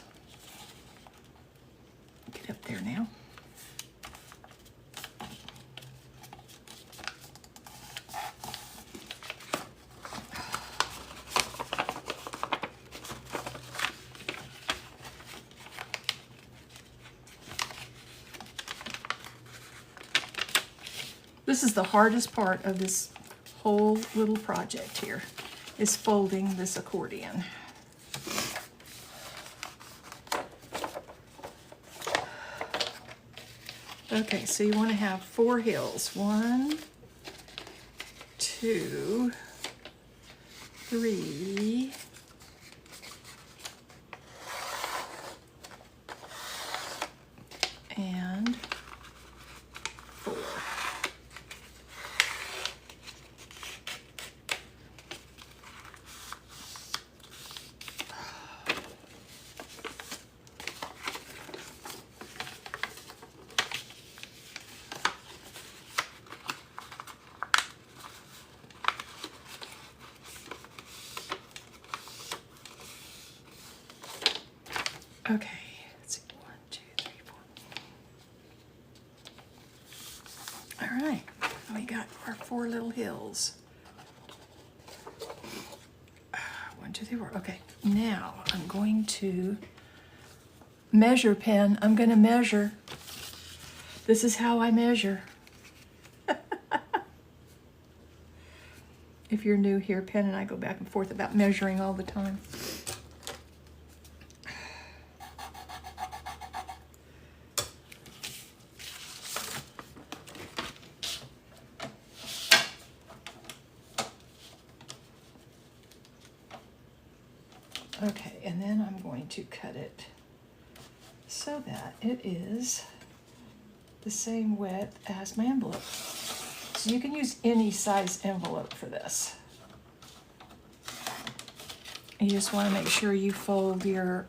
Get up there now. This is the hardest part of this whole little project here, is folding this accordion. Okay, so you want to have 4 hills. 1, 2, 3, and 4. Okay, let's see, 1, 2, 3, 4. All right, we got our 4 little hills. 1, 2, 3, 4. Okay, now I'm going to measure pen. I'm going to measure. This is how I measure. If you're new here, Pen and I go back and forth about measuring all the time. Okay, and then I'm going to cut it so that it is the same width as my envelope. So you can use any size envelope for this. You just want to make sure you fold your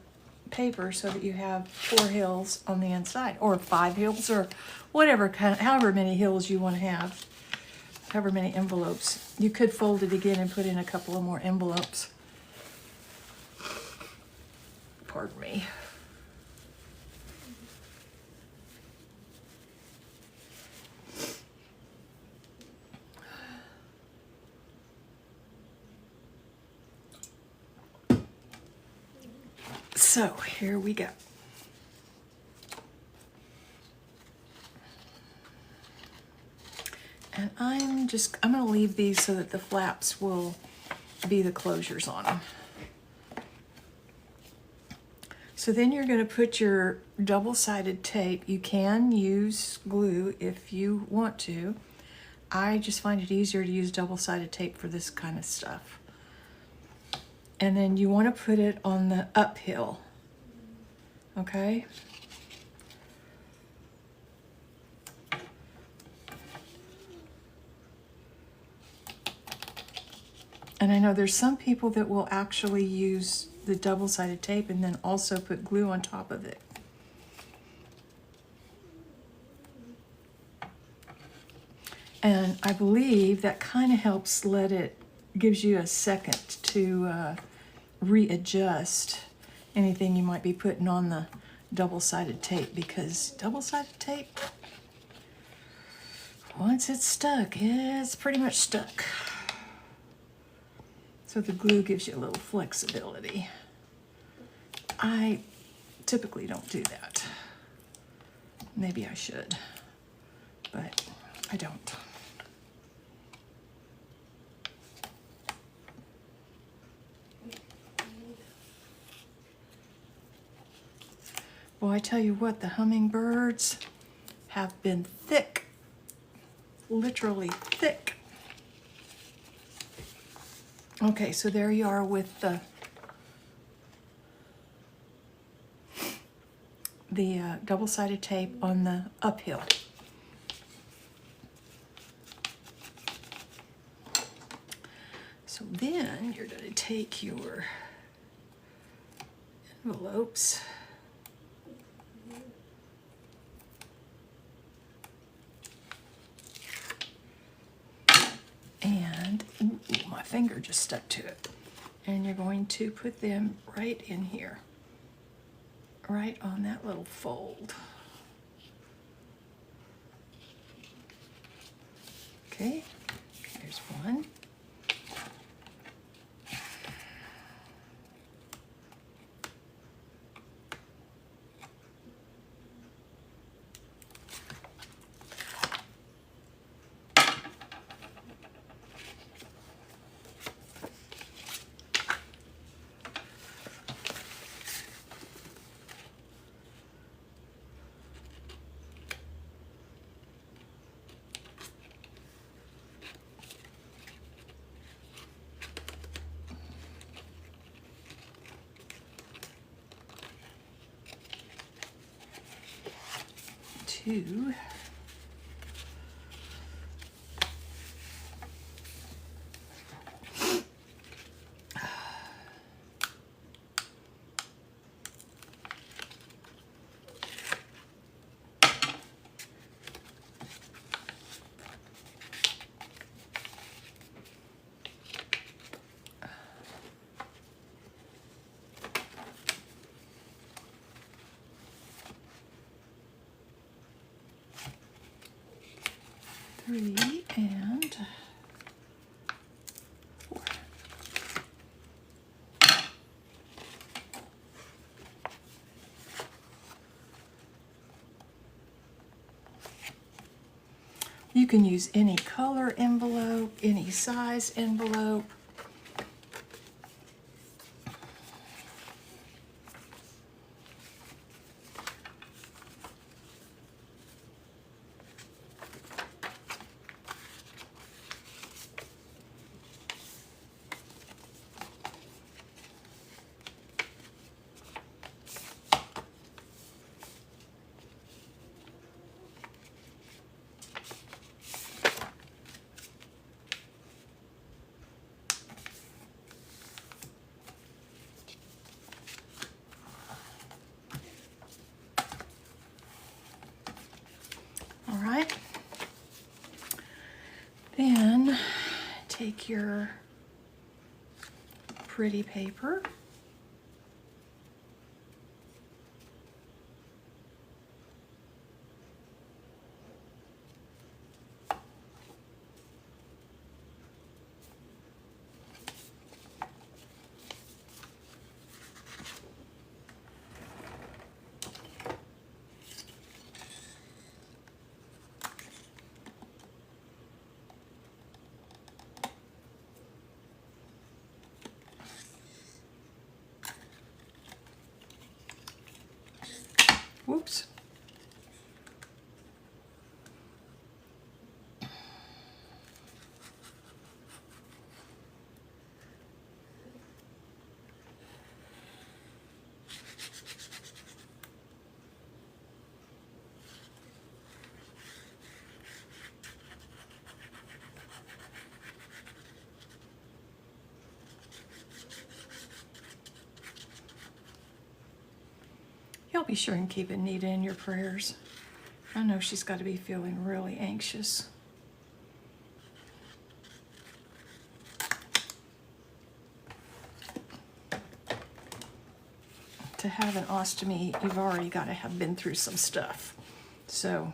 paper so that you have 4 hills on the inside, or 5 hills, or whatever kind, however many hills you want to have, however many envelopes. You could fold it again and put in a couple of more envelopes. Pardon me. So here we go. And I'm going to leave these so that the flaps will be the closures on them. So then you're going to put your double-sided tape. You can use glue if you want to. I just find it easier to use double-sided tape for this kind of stuff. And then you want to put it on the uphill, okay? And I know there's some people that will actually use the double-sided tape and then also put glue on top of it. And I believe that kind of helps gives you a second to readjust anything you might be putting on the double-sided tape, because double-sided tape, once it's stuck, it's pretty much stuck. So the glue gives you a little flexibility. I typically don't do that. Maybe I should, but I don't. Well, I tell you what, the hummingbirds have been thick, literally thick. Okay, so there you are with the double-sided tape on the uphill. So then you're going to take your envelopes and my finger just stuck to it. And you're going to put them right in here. right on that little fold. Okay, here's one. Two. Three and four. You can use any color envelope, any size envelope. All right. Then take your pretty paper. Whoops. Y'all be sure and keep Anita in your prayers. I know she's got to be feeling really anxious. To have an ostomy, you've already got to have been through some stuff. So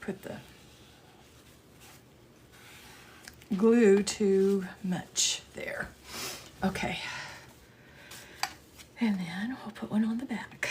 put the glue too much there. Okay. And then we'll put one on the back.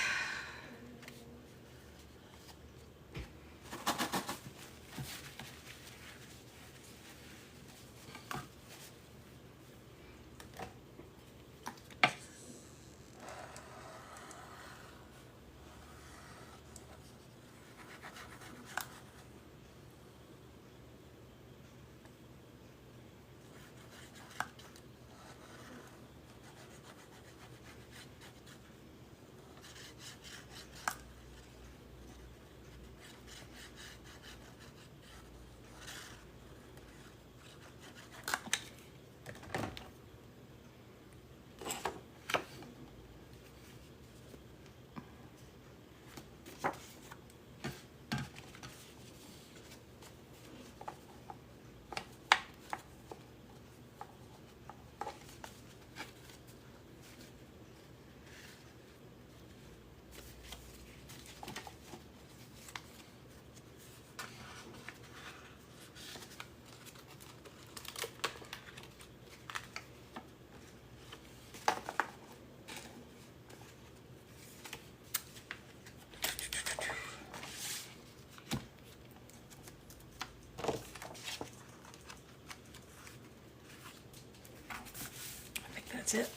that's it.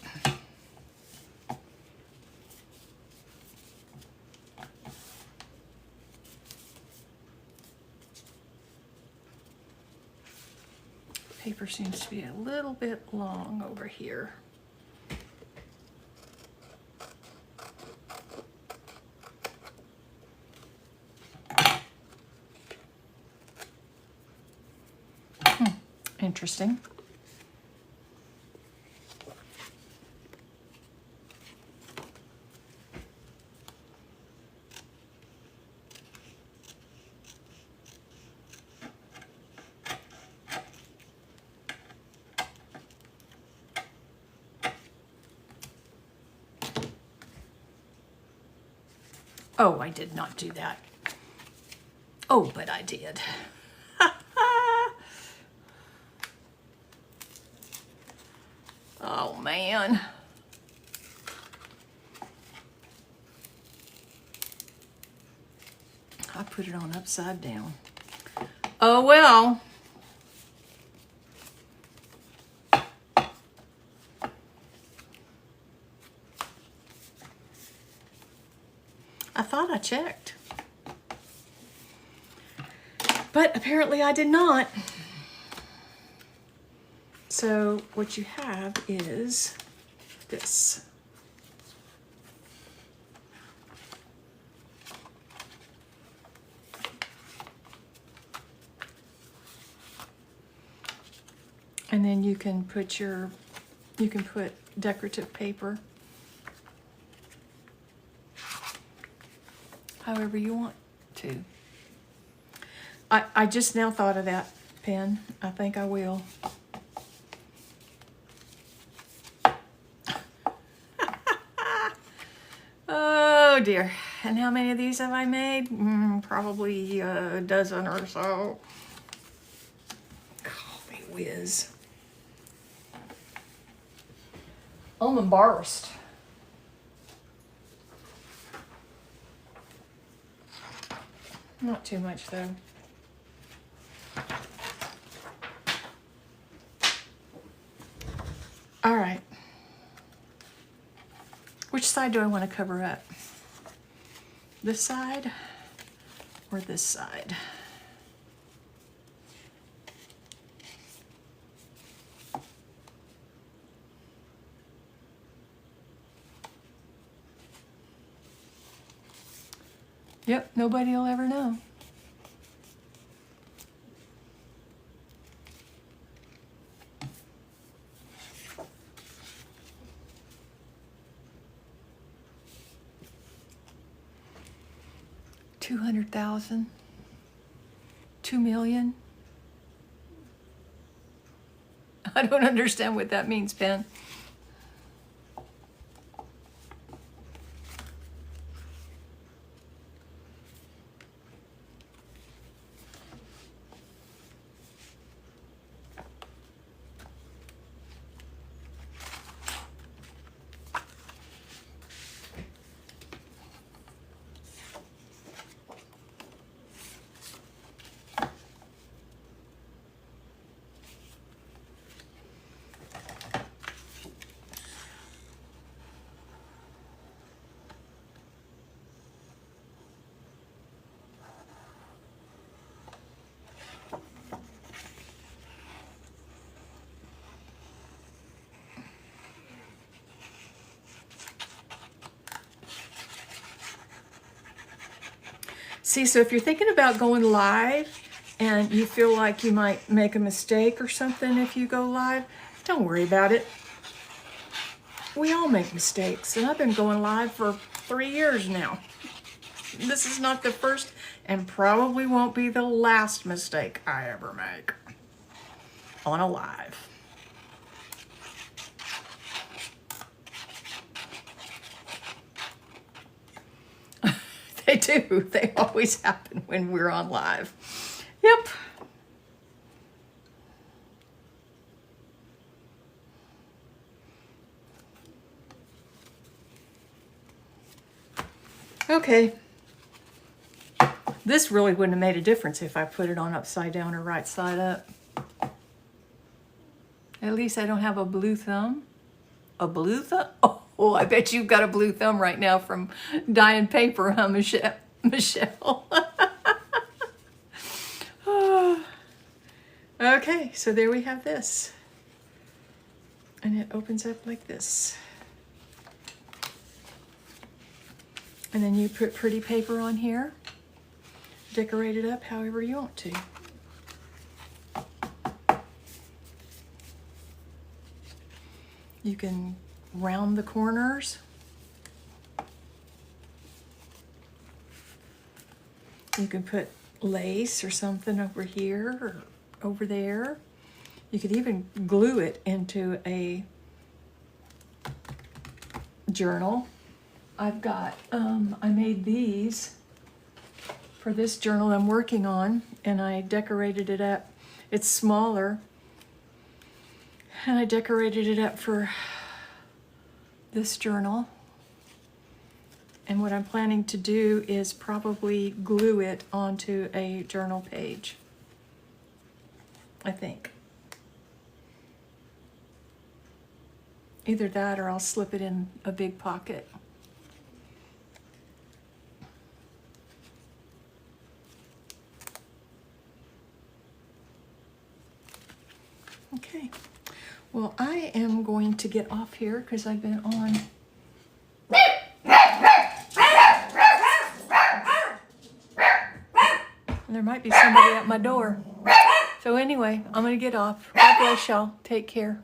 Paper seems to be a little bit long over here. Interesting. Oh, I did not do that. Oh, but I did. Oh, man. I put it on upside down. Oh, well. I thought I checked. But apparently I did not. So what you have is this. And then you can put decorative paper however you want to. I just now thought of that pen. I think I will. Oh dear. And how many of these have I made? Probably a dozen or so. Golly whiz. I'm embarrassed. Not too much though. All right. Which side do I want to cover up? This side or this side? Yep, nobody will ever know. $200,000, 2 million. I don't understand what that means, Ben. See, so if you're thinking about going live and you feel like you might make a mistake or something if you go live, don't worry about it. We all make mistakes, and I've been going live for 3 years now. This is not the first and probably won't be the last mistake I ever make on a live. They do. They always happen when we're on live. Yep. Okay. This really wouldn't have made a difference if I put it on upside down or right side up. At least I don't have a blue thumb. A blue thumb? Oh, I bet you've got a blue thumb right now from dyeing paper, huh, Michelle? Okay, so there we have this. And it opens up like this. And then you put pretty paper on here. Decorate it up however you want to. You can round the corners. You can put lace or something over here or over there. You could even glue it into a journal. I've got, I made these for this journal I'm working on, and I decorated it up. It's smaller, and I decorated it up for this journal. And what I'm planning to do is probably glue it onto a journal page, I think. Either that or I'll slip it in a big pocket. Okay, well, I am going to get off here because I've been on. There might be somebody at my door. So anyway, I'm going to get off. God bless y'all. Take care.